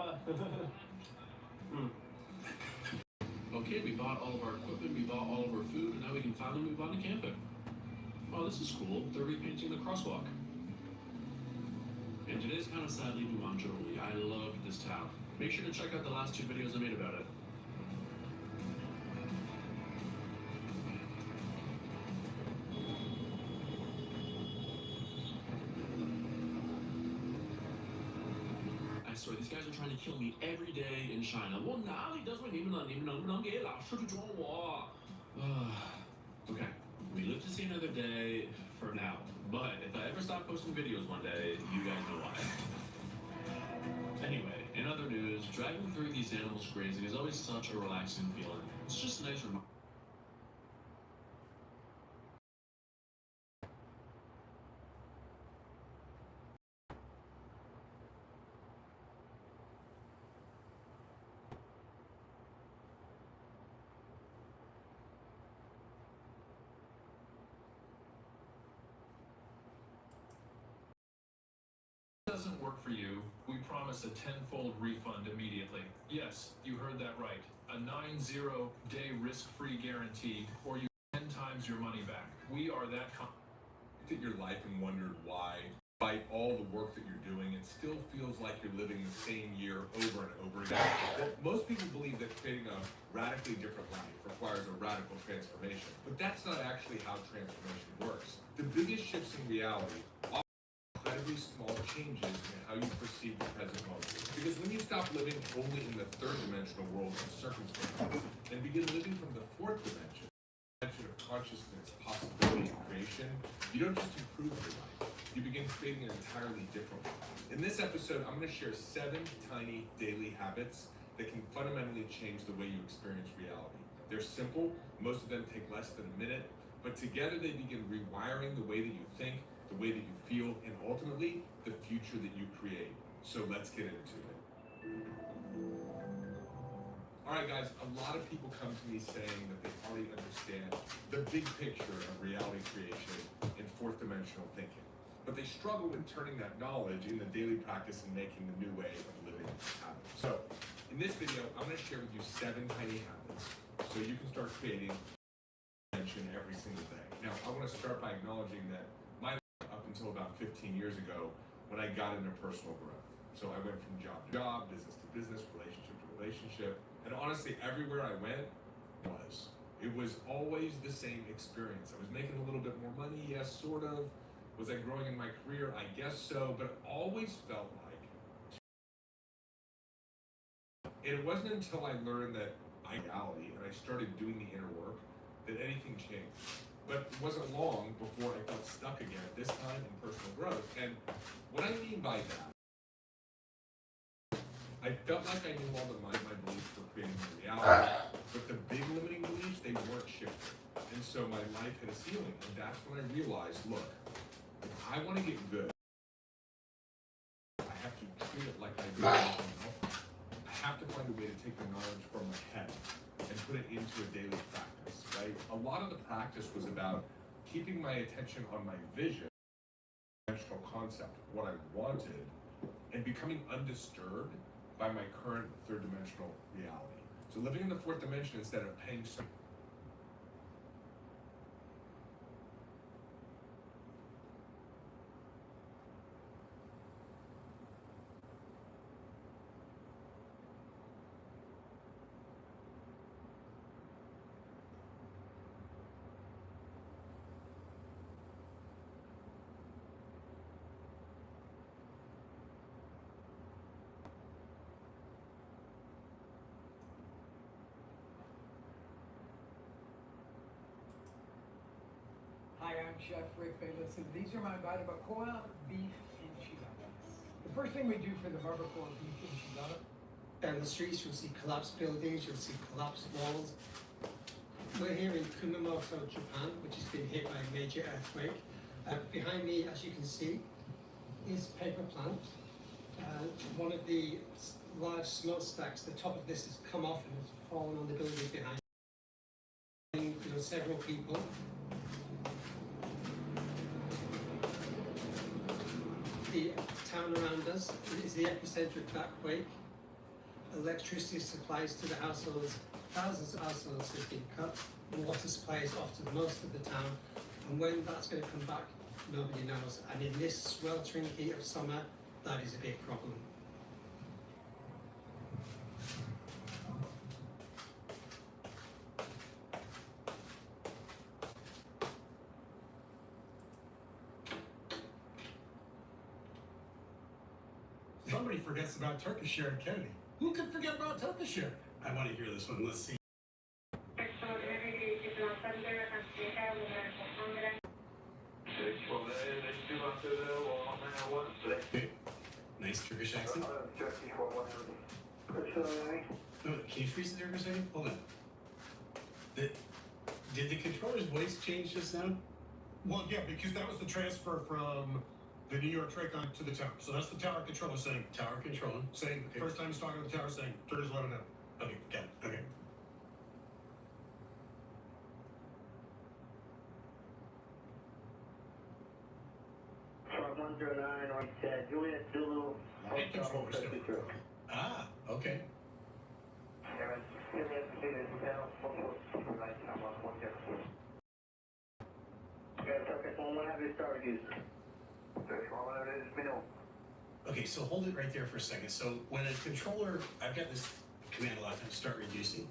S5: Okay, we bought all of our equipment, we bought all of our food, and now we can finally move on to camping. Oh, this is cool. They're repainting the crosswalk. And today's kind of sadly Bumanjoli. I loved this town. Make sure to check out the last 2 videos I made about it. I swear, these guys are trying to kill me every day in China. Well, okay, we live to see another day for now. But if I ever stop posting videos one day, you guys know why. Anyway, in other news, driving through these animals grazing is always such a relaxing feeling. It's just a nice reminder.
S9: Doesn't work for you, we promise a 10-fold refund immediately. Yes, you heard that right. A 90-day risk-free guarantee, or you 10 times your money back. We are that
S11: Looked at your life and wondered why, despite all the work that you're doing, it still feels like you're living the same year over and over again. Most people believe that creating a radically different life requires a radical transformation, but that's not actually how transformation works. The biggest shifts in reality incredibly small changes in how you perceive the present moment. Because when you stop living only in the third dimensional world of circumstances and begin living from the fourth dimension of consciousness, possibility, and creation, you don't just improve your life, you begin creating an entirely different one. In this episode, I'm going to share 7 tiny daily habits that can fundamentally change the way you experience reality. They're simple, most of them take less than a minute, but together they begin rewiring the way that you think, the way that you feel, and ultimately, the future that you create. So let's get into it. Alright guys, a lot of people come to me saying that they already understand the big picture of reality creation and fourth dimensional thinking. But they struggle with turning that knowledge in the daily practice and making the new way of living happen. So, in this video, I'm going to share with you 7 tiny habits so you can start creating dimension every single day. Now, I want to start by acknowledging that until about 15 years ago when I got into personal growth. So I went from job to job, business to business, relationship to relationship, and honestly, everywhere I went it was always the same experience. I was making a little bit more money, yes, sort of, Was I growing in my career? I guess so, but it always felt like. And it wasn't until I learned that reality and I started doing the inner work that anything changed. But it wasn't long before I felt stuck again, this time in personal growth. And what I mean by that, I felt like I knew all the my beliefs were creating my reality, but the big limiting beliefs, they weren't shifting. And so my life hit a ceiling, and that's when I realized, look, if I want to get good, I have to treat it like I do anything else. I have to find a way to take the knowledge from my head and put it into a daily practice, right? A lot of the practice was about keeping my attention on my vision, dimensional concept, what I wanted, and becoming undisturbed by my current third dimensional reality. So living in the fourth dimension instead of paying so.
S3: Hi, I'm Chef Rick Bayless, and these are my barbacoa beef enchiladas. The first thing we do for the barbacoa beef enchilada, down the streets you'll see collapsed buildings, you'll see collapsed walls. We're here in Kumamoto, Japan, which has been hit by a major earthquake. Behind me, as you can see, is paper plant. One of the large smokestacks, the top of this has come off and has fallen on the building behind. Several people. The town around us is the epicenter of that quake. Electricity supplies to the households, thousands of households have been cut. Water supply is off to most of the town. And when that's going to come back, nobody knows. And in this sweltering heat of summer, that is a big problem.
S23: Somebody forgets about Turkish Air at Kennedy. Who could forget about Turkish Air? I want to hear this one. Let's see. Okay. Nice Turkish accent. No, can you freeze it there for a second? Hold on. Did the controller's voice change just now?
S7: Well, yeah, because that was the transfer from the New York Tracon to the tower. So that's the tower controller saying.
S23: Tower controlling.
S7: Saying,
S23: Okay.
S7: first time he's talking to the tower saying, Turkish let him know.
S23: Okay, got it. Okay.
S7: Juliet Zulu. Light controller's different.
S23: Ah, okay. Okay, so hold it right there for a second. So when a controller, I've got this command a lot of times, start reducing.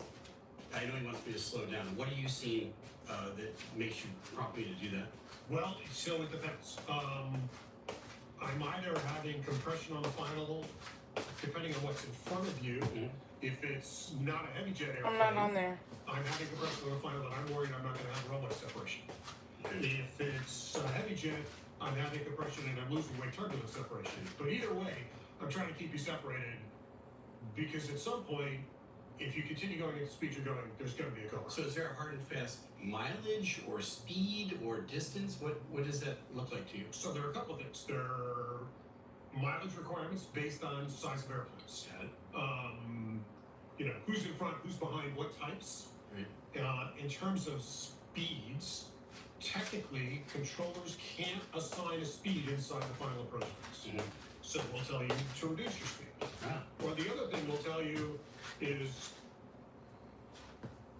S23: I know he wants me to slow down. What are you seeing that makes you prompt me to do that?
S7: Well, so it depends. I'm either having compression on the final, depending on what's in front of you. If it's not a heavy jet airplane,
S6: I'm not on there.
S7: I'm having compression on the final, and I'm worried I'm not going to have runway separation. If it's a heavy jet, I'm having compression and I'm losing weight turbulence separation. But either way, I'm trying to keep you separated because at some point, if you continue going at the speed you're going, there's going to be a go.
S23: So is there a hard and fast mileage or speed or distance? What does that look like to you?
S7: So there are a couple of things. There are mileage requirements based on size of airplanes.
S23: Got it.
S7: Who's in front, who's behind, what types.
S23: Right.
S7: In terms of speeds, technically, controllers can't assign a speed inside the final approach phase. So we'll tell you to reduce your speed. Or the other thing we'll tell you is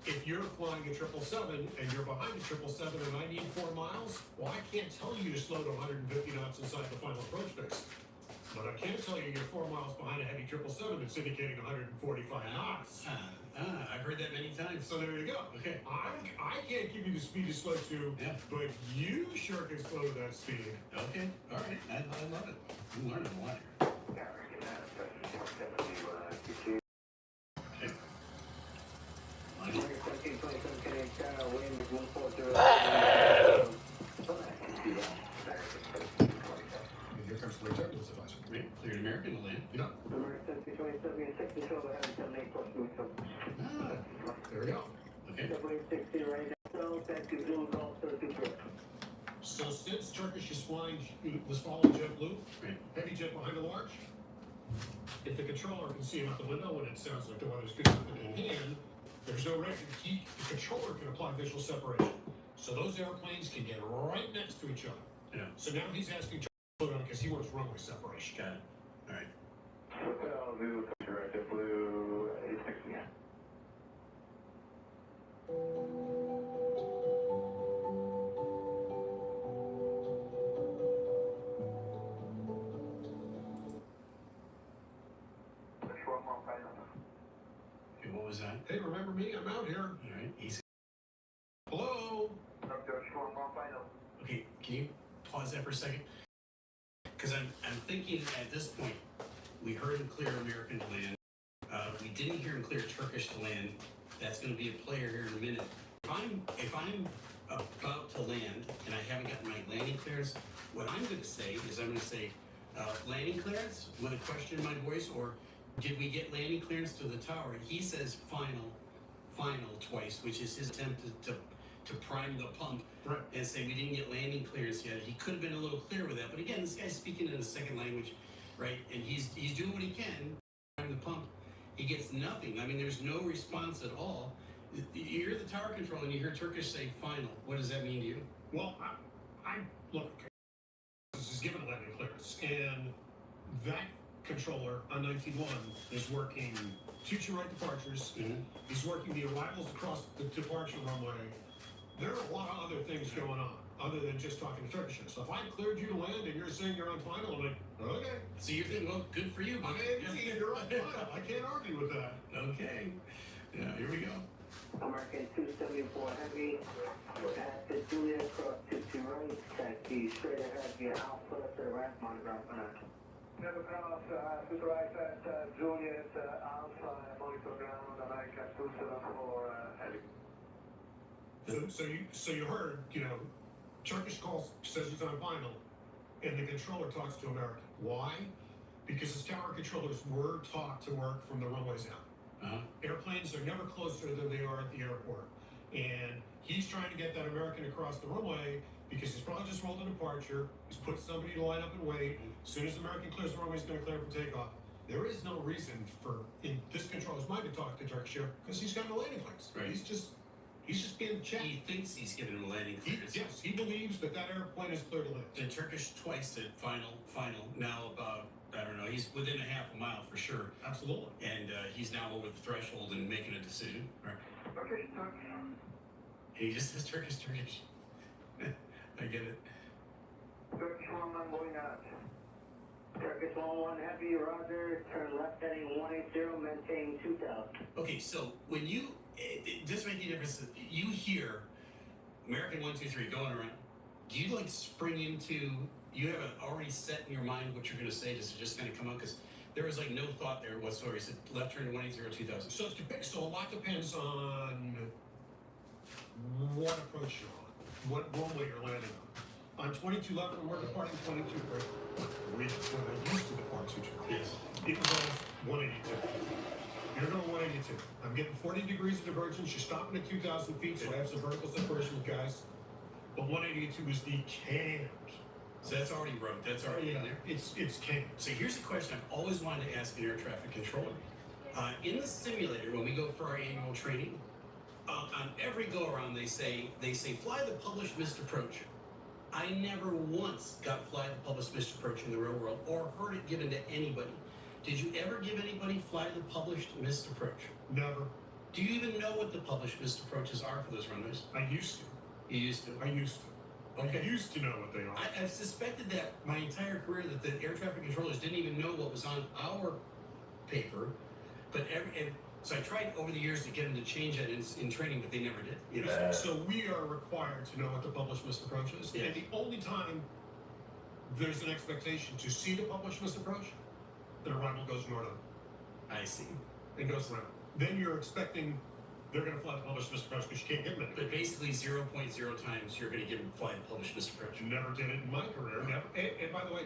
S7: if you're flying a 777 and you're behind a 777 and I need 4 miles, well, I can't tell you to slow to 150 knots inside the final approach phase. But I can tell you you're 4 miles behind a heavy 777 that's indicating 145 knots.
S23: I've heard that many times.
S7: So there you go.
S23: Okay.
S7: I can't give you the speed to slow to, but you sure can slow to that speed.
S23: Okay. All right. I love it. I'm learning a lot here.
S7: Here comes the turbulence advisor.
S23: Right. Cleared American to land.
S7: Yep. There we go.
S23: Okay.
S7: So since Turkish is flying, was following JetBlue, heavy jet behind a large, if the controller can see him out the window and it sounds like the weather's good in hand, there's no record. The controller can apply visual separation. So those airplanes can get right next to each other.
S23: Yeah.
S7: So now he's asking to slow down because he wants runway separation.
S23: Got it. All right.
S19: Hotel Zulu, director blue, 860.
S23: Okay, what was that?
S7: Hey, remember me? I'm out here.
S23: All right. Easy.
S7: Hello?
S23: Okay, can you pause that for a second? Because I'm thinking at this point, we heard him clear American to land. We didn't hear him clear Turkish to land. That's going to be a player here in a minute. If I'm about to land and I haven't gotten my landing clearance, what I'm going to say is I'm going to say landing clearance with a question in my voice, or did we get landing clearance to the tower? He says final twice, which is his attempt to prime the pump and say we didn't get landing clearance yet. He could have been a little clearer with that, but again, this guy's speaking in a second language, right? And he's doing what he can. Prime the pump. He gets nothing. I mean, there's no response at all. You hear the tower control and you hear Turkish say final. What does that mean to you?
S7: Well, I look, this is given a landing clearance, and that controller on 19.1 is working future right departures. He's working the arrivals across the departure runway. There are a lot of other things going on other than just talking to Turkish. So if I cleared you to land and you're saying you're on final, I'm like, okay.
S23: So you're thinking, well, good for you, buddy.
S7: You're on final. I can't argue with that.
S23: Okay. Yeah, here we go.
S19: American 274 Heavy, at the Juliet cross 22 right, taxi straight ahead via Alpha to the right, monitor up and Never cross to the right at Juliet Alpha, monitor ground, American 274 Heavy.
S7: So you heard, Turkish calls, says he's on final, and the controller talks to American. Why? Because his tower controllers were taught to work from the runways out. Airplanes are never closer than they are at the airport. And he's trying to get that American across the runway because he's probably just rolled a departure. He's put somebody to line up and wait. As soon as American clears the runway, he's going to clear for takeoff. There is no reason in this controller's mind to talk to Turkish Air because he's got no landing clearance.
S23: Right.
S7: He's just being checked.
S23: He thinks he's giving him a landing clearance.
S7: Yes, he believes that airplane is clear to land.
S23: And Turkish twice said final. Now about, I don't know, he's within a half a mile for sure.
S7: Absolutely.
S23: And he's now over the threshold and making a decision. Right.
S19: Okay,
S23: He just says Turkish. I get it.
S19: Turkish 11 going out. Turkish 11 Heavy, roger, turn left heading 180, maintain 2000.
S23: Okay, so when you, it does make a difference. You hear American 123 going around. Do you spring into? You have it already set in your mind what you're going to say? Does it just kind of come out? Because there was no thought there whatsoever. He said left turn 180 2000.
S7: So a lot depends on what approach you're on, what runway you're landing on. On 22 left, when we're departing 22 right, when I used to depart 22 right, it was 182. You're going 182. I'm getting 40 degrees of divergence. You're stopping at 2,000 feet, so I have some vertical separation with guys. But 182 is the canned.
S23: So that's already wrote. That's already in there.
S7: It's canned.
S23: So here's a question I've always wanted to ask an air traffic controller. In the simulator, when we go for our annual training, on every go around they say fly the published missed approach. I never once got fly the published missed approach in the real world or heard it given to anybody. Did you ever give anybody fly the published missed approach?
S7: Never.
S23: Do you even know what the published missed approaches are for those runways?
S7: I used to.
S23: You used to?
S7: I used to.
S4: I used to know what they are.
S6: I've suspected that my entire career that the air traffic controllers didn't even know what was on our paper, but so I tried over the years to get them to change that in training, but they never did. You know?
S4: So we are required to know what the published missed approach is, and the only time there's an expectation to see the published missed approach, the arrival goes north on.
S6: I see.
S4: It goes around. Then you're expecting they're going to fly the published missed approach because you can't get them.
S6: But basically 0.0 times you're going to get them fly the published missed approach.
S4: Never did it in my career. Never. And by the way,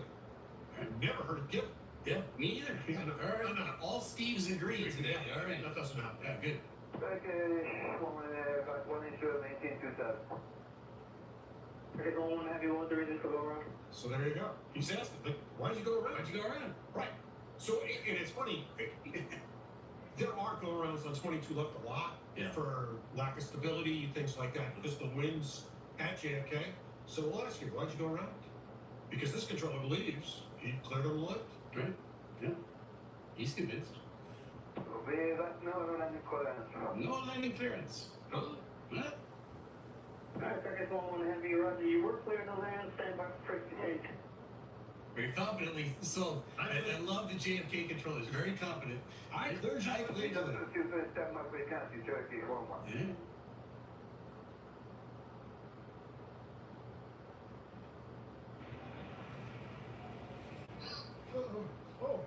S4: I've never heard of Gip.
S6: Yeah, me either.
S4: Yeah, no,
S6: all right.
S4: no.
S6: All Steve's agreed today. All right.
S4: That doesn't happen.
S6: Yeah, good.
S19: Okay, 1 inch, maintain 27. Okay, going have you want the reason for go around?
S4: So there you go. He's asking, like, why did you go around?
S6: Why'd you go around?
S4: Right. So, and it's funny, there are go-arounds on 22 left a lot for lack of stability, things like that, because the wind's at JFK. So we'll ask you, why'd you go around? Because this controller believes he cleared on the left.
S6: Right. Yeah. He's convinced. No landing clearance. Huh? What?
S19: Alright, Circus 1 Heavy, Roger. You were clear no land, stand by for first change.
S6: Very confidently. So I love the JFK controllers. Very confident.
S4: I cleared you.
S6: Yeah.
S4: Oh.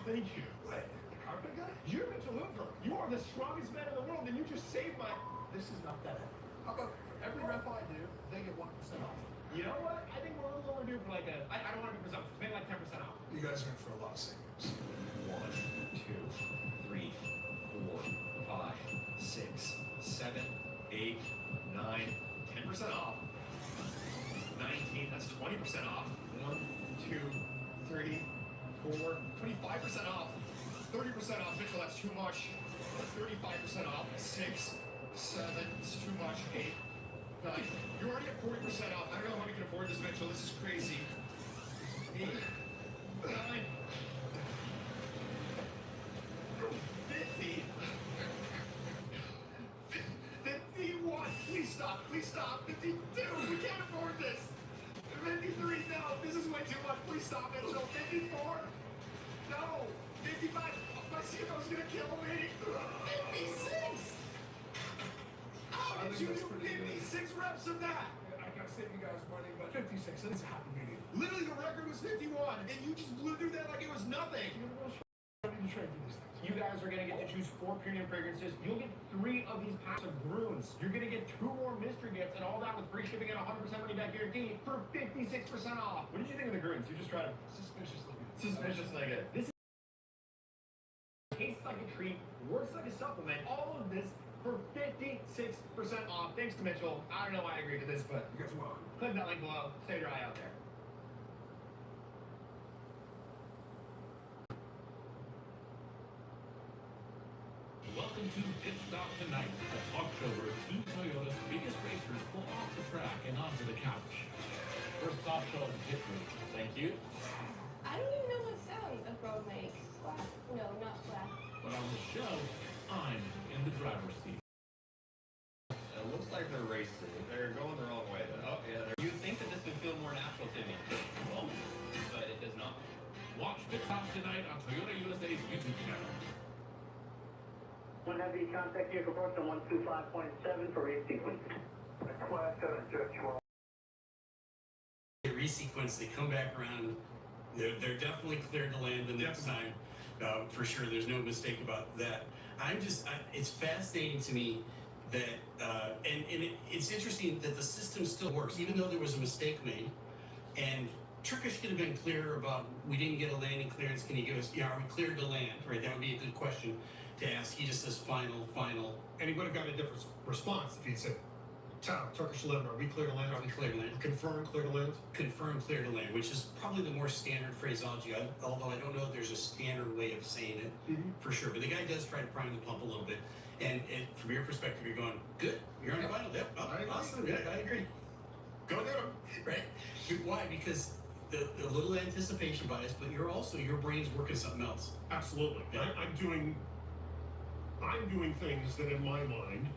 S4: Thank you. What? Carpet guy? You're Mitchell Hoover. You are the strongest man in the world, and you just saved my...
S17: This is not that. How about for every rep I do, they get 1% off?
S4: You know what? I think we're a little overdue for like a... I don't want to be presumptuous. Maybe like 10% off.
S17: You guys are in for a lot of savings.
S13: 1, 2, 3, 4, 5, 6, 7, 8, 9, 10% off. 19, that's 20% off. 1, 2, 3, 4, 25% off. 30% off, Mitchell, that's too much. 35% off. 6, 7, it's too much. 8, 9. You're already at 40% off. I don't know how we can afford this, Mitchell. This is crazy. 8, 9, 50. 51. Please stop. Please stop. 52. We can't afford this. 53. No. This is way too much. Please stop, Mitchell. 54. No. 55. My CFO's gonna kill me. 56. How did you do 56 reps of that?
S4: I gotta save you guys money, but 56, it's a happy medium.
S13: Literally, the record was 51, and you just blew through that like it was nothing.
S15: You guys are going to get to choose 4 premium fragrances. You'll get 3 of these packs of Bruins. You're going to get 2 more mystery gifts, and all that with free shipping and 100% money back guarantee for 56% off. What did you think of the Bruins? You just tried them.
S4: Suspiciously good.
S15: Suspiciously good. This tastes like a treat, works like a supplement. All of this for 56% off. Thanks to Mitchell. I don't know why I agreed to this, but
S4: You guys are welcome.
S15: click that link below. Stay dry out there.
S5: Welcome to Pit Stop Tonight, a talk show where 2 Toyota's biggest racers pull off the track and onto the couch. First stop show is Pit Road. Thank you.
S25: I don't even know what sound a girl makes. Slap. No, not slap.
S5: But on the show, I'm in the driver's seat.
S26: It looks like they're racing. They're going the wrong way. Oh, yeah. You'd think that this would feel more natural to me. Well, but it does not.
S5: Watch Pit Stop Tonight on Toyota USA's YouTube channel.
S19: One heavy contact vehicle approach on 125.7 for race sequence. Class 7, Judge 12.
S6: They resequence, they come back around. They're definitely cleared to land the next time. For sure, there's no mistake about that. It's fascinating to me that, it's interesting that the system still works, even though there was a mistake made. And Turkish could have been clearer about, we didn't get a landing clearance, can you give us, are we cleared to land, right? That would be a good question to ask. He just says final.
S4: And he would have gotten a different response if he'd said, Turkish 11, are we clear to land?
S6: Are we clear to land?
S4: Confirm clear to land?
S6: Confirm clear to land, which is probably the more standard phraseology, although I don't know if there's a standard way of saying it for sure. But the guy does try to prime the pump a little bit. And from your perspective, you're going, good, you're on the final. Yep, awesome, yeah, I agree. Go get him, right? Why? Because the little anticipation bias, but your brain's working something else.
S4: Absolutely.
S6: Yeah.
S4: I'm doing things that in my mind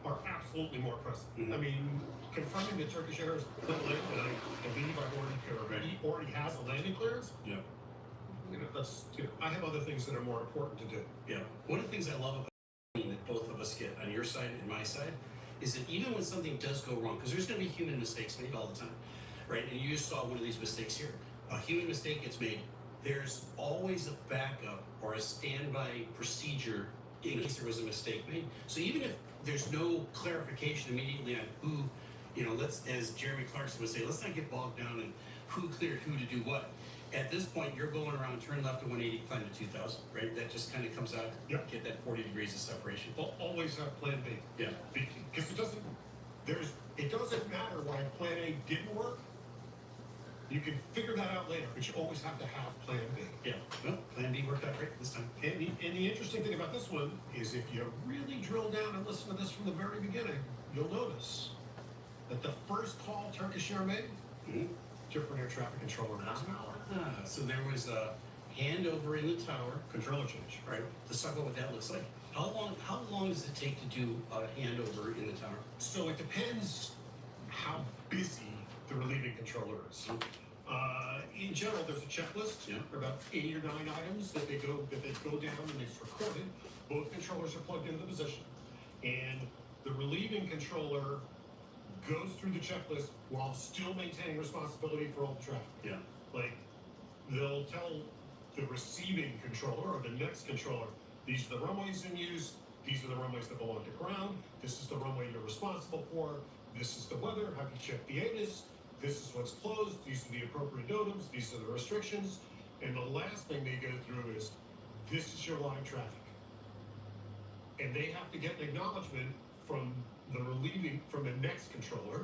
S4: are absolutely more present. I mean, confirming that Turkish Air is clearly, and I believe already has a landing clearance.
S6: Yeah.
S4: You know, that's, you know, I have other things that are more important to do.
S6: Yeah. One of the things I love about that both of us get on your side and my side is that even when something does go wrong, because there's going to be human mistakes made all the time, right? And you just saw one of these mistakes here. A human mistake gets made. There's always a backup or a standby procedure in case there was a mistake made. So even if there's no clarification immediately on who, you know, let's, as Jeremy Clarkson would say, let's not get bogged down in who cleared who to do what. At this point, you're going around, turn left to 180, climb to 2000, right? That just kind of comes out, get that 40 degrees of separation.
S4: Well, always have plan B.
S6: Yeah.
S4: Because it doesn't matter why plan A didn't work. You can figure that out later, but you always have to have plan B.
S6: Yeah, well, plan B worked out great this time.
S4: And the interesting thing about this one is if you really drill down and listen to this from the very beginning, you'll notice that the first call Turkish Air made, different air traffic controller.
S6: So there was a handover in the tower.
S4: Controller change.
S6: Right. Let's talk about what that looks like. How long does it take to do a handover in the tower?
S4: So it depends how busy the relieving controller is. In general, there's a checklist.
S6: Yeah.
S4: There are about 8 or 9 items that they go down and it's recorded. Both controllers are plugged into the position, and the relieving controller goes through the checklist while still maintaining responsibility for all the traffic.
S6: Yeah.
S4: Like, they'll tell the receiving controller or the next controller, these are the runways in use, these are the runways that belong to ground, this is the runway you're responsible for, this is the weather, have you checked the ATIS, this is what's closed, these are the appropriate NOTAMs, these are the restrictions, and the last thing they go through is, this is your live traffic. And they have to get an acknowledgement from the next controller,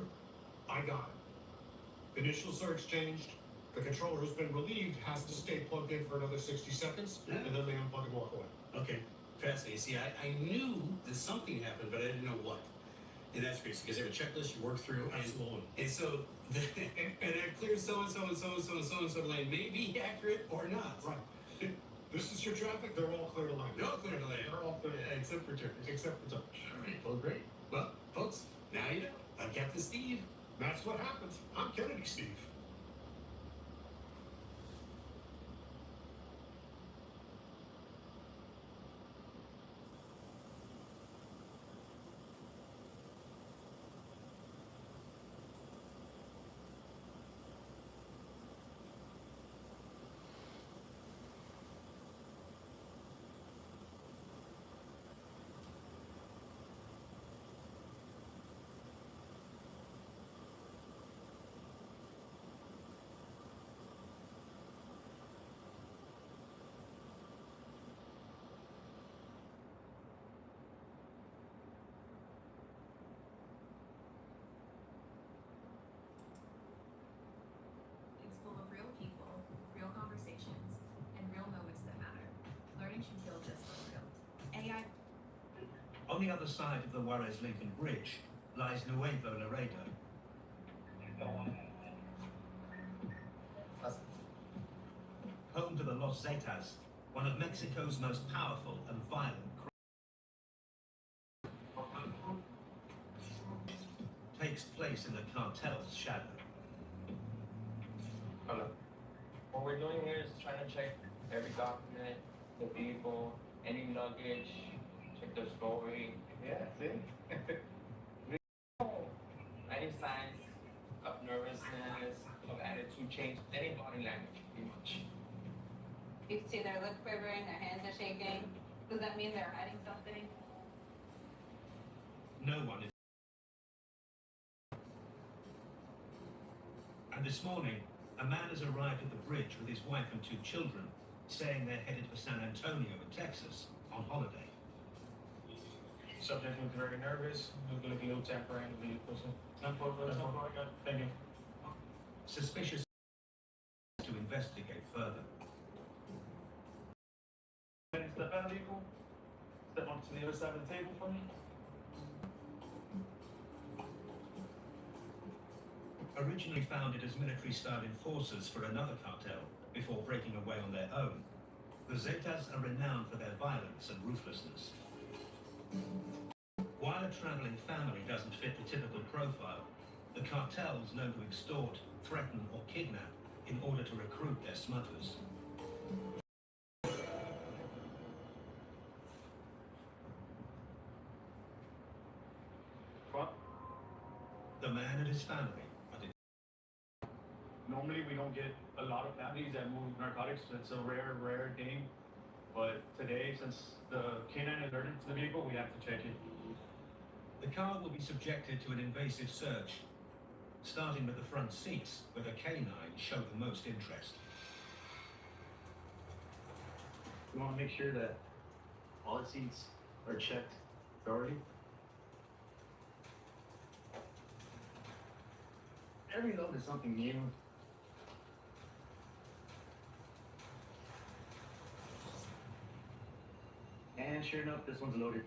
S4: I got it. Initial surge changed, the controller who's been relieved has to stay plugged in for another 60 seconds, and then they unplug and walk away.
S6: Okay, fascinating. See, I knew that something happened, but I didn't know what. And that's great, because they have a checklist you work through.
S4: Absolutely.
S6: And so, and it clears so-and-so and so-and-so and so-and-so lane may be accurate or not.
S4: Right. This is your traffic, they're all clear to land.
S6: They're all clear to land.
S4: They're all clear to land.
S6: Except for Turkish.
S4: Except for Turkish.
S6: All right, well, great. Well, folks, now you know. I'm Captain Steve.
S4: That's what happens. I'm Kennedy Steve.
S2: It's full of real people, real conversations, and real moments that matter. Learning should feel just as real. AI.
S8: On the other side of the Juarez-Lincoln Bridge lies Nuevo Laredo. Home to the Los Zetas, one of Mexico's most powerful and violent takes place in the cartel's shadow.
S12: Hello. What we're doing here is trying to check every document, the people, any luggage, check their story. Yeah, see? Any signs of nervousness, of attitude change, any body language, pretty much.
S22: You can see their lip quivering, their hands are shaking. Does that mean they're hiding something?
S8: No one is. And this morning, a man has arrived at the bridge with his wife and 2 children, saying they're headed for San Antonio in Texas on holiday.
S12: Subject looks very nervous, looking a little temporary in the vehicle. Thank you.
S8: Suspicious to investigate further.
S12: Step out of the vehicle. Step onto the other side of the table for me.
S8: Originally founded as military-style enforcers for another cartel before breaking away on their own, the Zetas are renowned for their violence and ruthlessness. While a traveling family doesn't fit the typical profile, the cartels know to extort, threaten, or kidnap in order to recruit their smugglers.
S15: What?
S8: The man and his family are
S15: Normally we don't get a lot of families that move narcotics. It's a rare thing. But today, since the canine is alerted to the vehicle, we have to check it.
S8: The car will be subjected to an invasive search, starting with the front seats, where the canines show the most interest.
S15: We want to make sure that all the seats are checked thoroughly. Every load is something new. And sure enough, this one's loaded.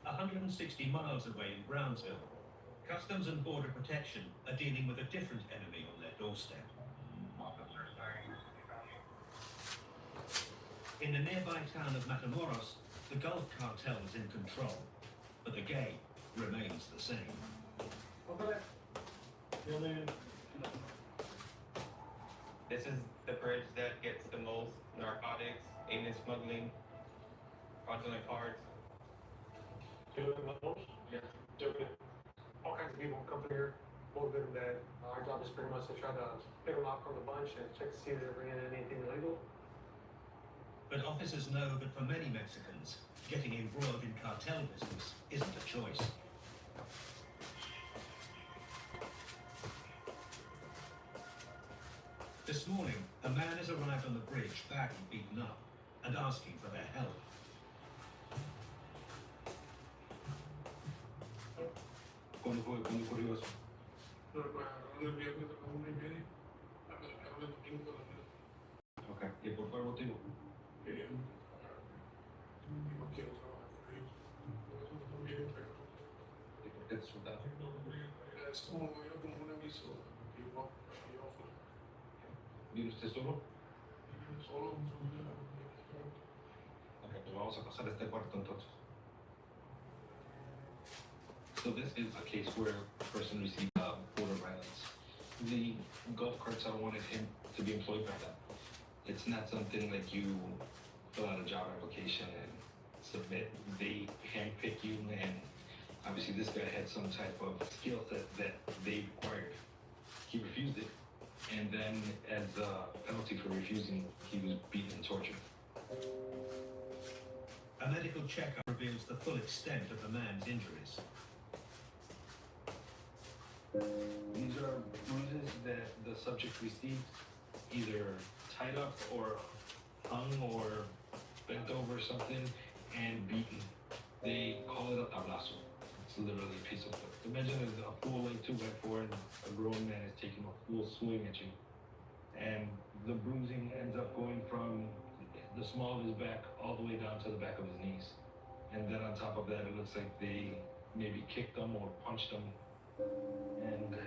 S8: "160 miles away in Brownsville, Customs and Border Protection are dealing with a different enemy on their doorstep. In the nearby town of Matamoros, the Gulf cartel is in control, but the game remains the same.
S12: This is the bridge that gets the most narcotics, alien smuggling, fraudulent cards.
S7: All kinds of people come through here, both good and bad. Our job is pretty much to try to pick them out from the bunch and check to see if they're bringing in anything illegal.
S8: But officers know that for many Mexicans, getting embroiled in cartel business isn't a choice. This morning, a man has arrived on the bridge badly beaten up and asking for their help.
S15: Okay, ¿y por cuál motivo? ¿Y por qué te soltaron? ¿Viene usted solo? Ok, pues vamos a pasar a este cuarto entonces.
S1: So this is a case where a person received border violence. The Gulf cartel wanted him to be employed by them. It's not something like you fill out a job application and submit. They handpick you, and obviously this guy had some type of skill set that they required. He refused it, and then as a penalty for refusing, he was beaten and tortured.
S8: A medical checkup reveals the full extent of the man's injuries.
S1: These are bruises that the subject received, either tied up or hung or bent over something and beaten. They call it a tablazo. It's literally a piece of wood. Imagine a full like 2x4 and a grown man is taking a full swing at you. And the bruising ends up going from the small of his back all the way down to the back of his knees. And then on top of that, it looks like they maybe kicked him or punched him. And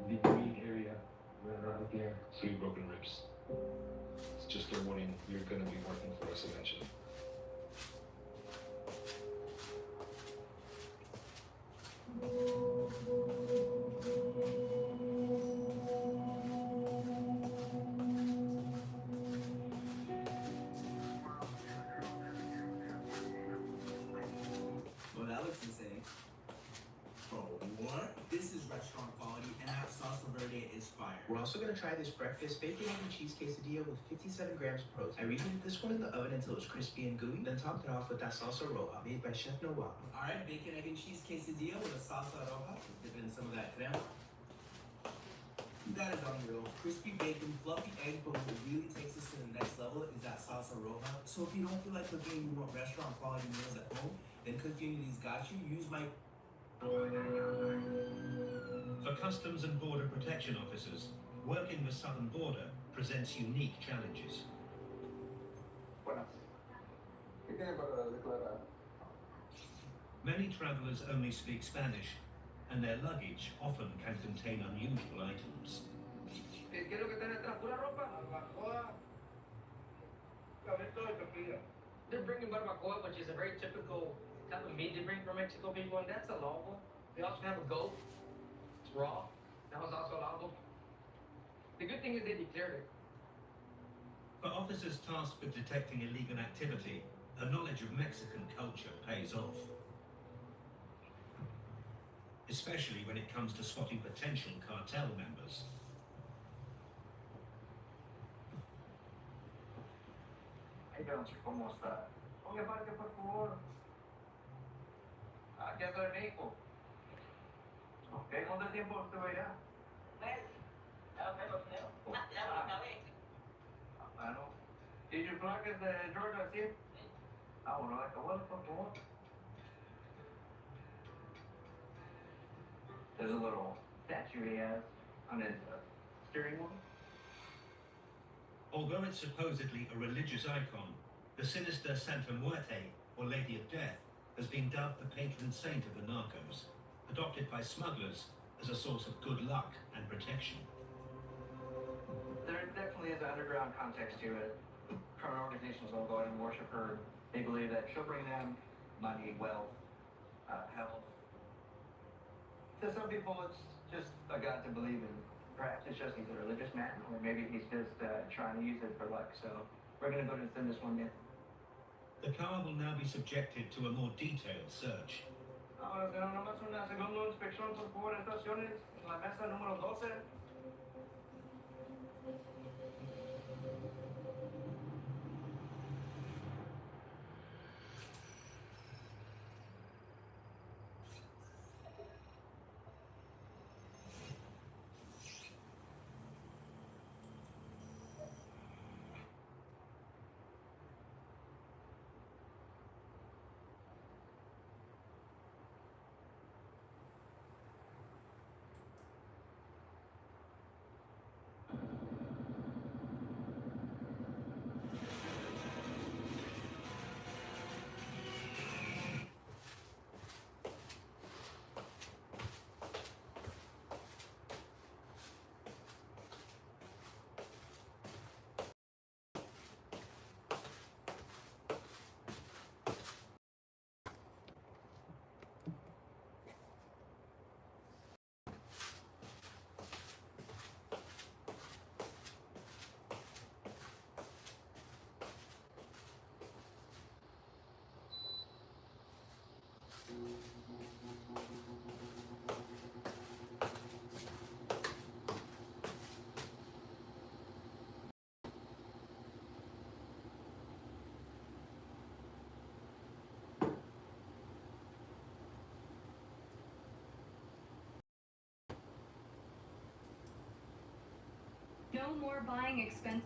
S1: the green area right around here, 3 broken ribs. It's just a warning, you're gonna be working for us eventually.
S14: Well, that looks insane. Bro, what? This is restaurant quality, and that salsa verde is fire.
S16: We're also gonna try this breakfast bacon, egg, and cheese quesadilla with 57 grams of protein. I reheated this one in the oven until it was crispy and gooey, then topped it off with that salsa roja made by Chef Noah.
S14: Alright, bacon, egg, and cheese quesadilla with a salsa roja. Let's dip in some of that crema. That is unreal. Crispy bacon, fluffy eggs, but what really takes us to the next level is that salsa roja. So if you don't feel like cooking, you want restaurant quality meals at home, then Cooking Unity's got you. Use my...
S8: For Customs and Border Protection officers, working the southern border presents unique challenges.
S17: Buenas. ¿Qué tiene para declarar?
S8: Many travelers only speak Spanish, and their luggage often can contain unusual items.
S17: ¿Qué es lo que tiene atrás? ¿Pura ropa? Barbacoa. Cabrito de tortilla.
S12: They're bringing barbacoa, which is a very typical type of meat they bring from Mexico, people, and that's allowable. They also have a goat. It's raw. That was also allowable. The good thing is they declared it.
S8: For officers tasked with detecting illegal activity, a knowledge of Mexican culture pays off. Especially when it comes to spotting potential cartel members.
S17: Hey, Jones, ¿cómo está? Oye, aparte, por favor. Aquí está el México. Ok, ¿cuánto tiempo estuve allá? Bueno. ¿Y your flag is de Georgia, sí? Ah, bueno, acabó, por favor. There's a little statue he has on his steering wheel.
S8: Although it's supposedly a religious icon, the sinister Santa Muerte, or Lady of Death, has been dubbed the patron saint of the narcos, adopted by smugglers as a source of good luck and protection.
S17: There definitely is an underground context to it. Criminal organizations will go out and worship her. They believe that she'll bring them money, wealth, health. To some people, it's just a god to believe in. Perhaps it's just he's a religious man, or maybe he's just trying to use it for luck. So we're going to go to this one in.
S8: The car will now be subjected to a more detailed search.
S17: Ahora tenemos nomás una segunda inspección por favor, estaciones en la mesa número 12.
S2: No more buying expensive.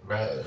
S9: Right.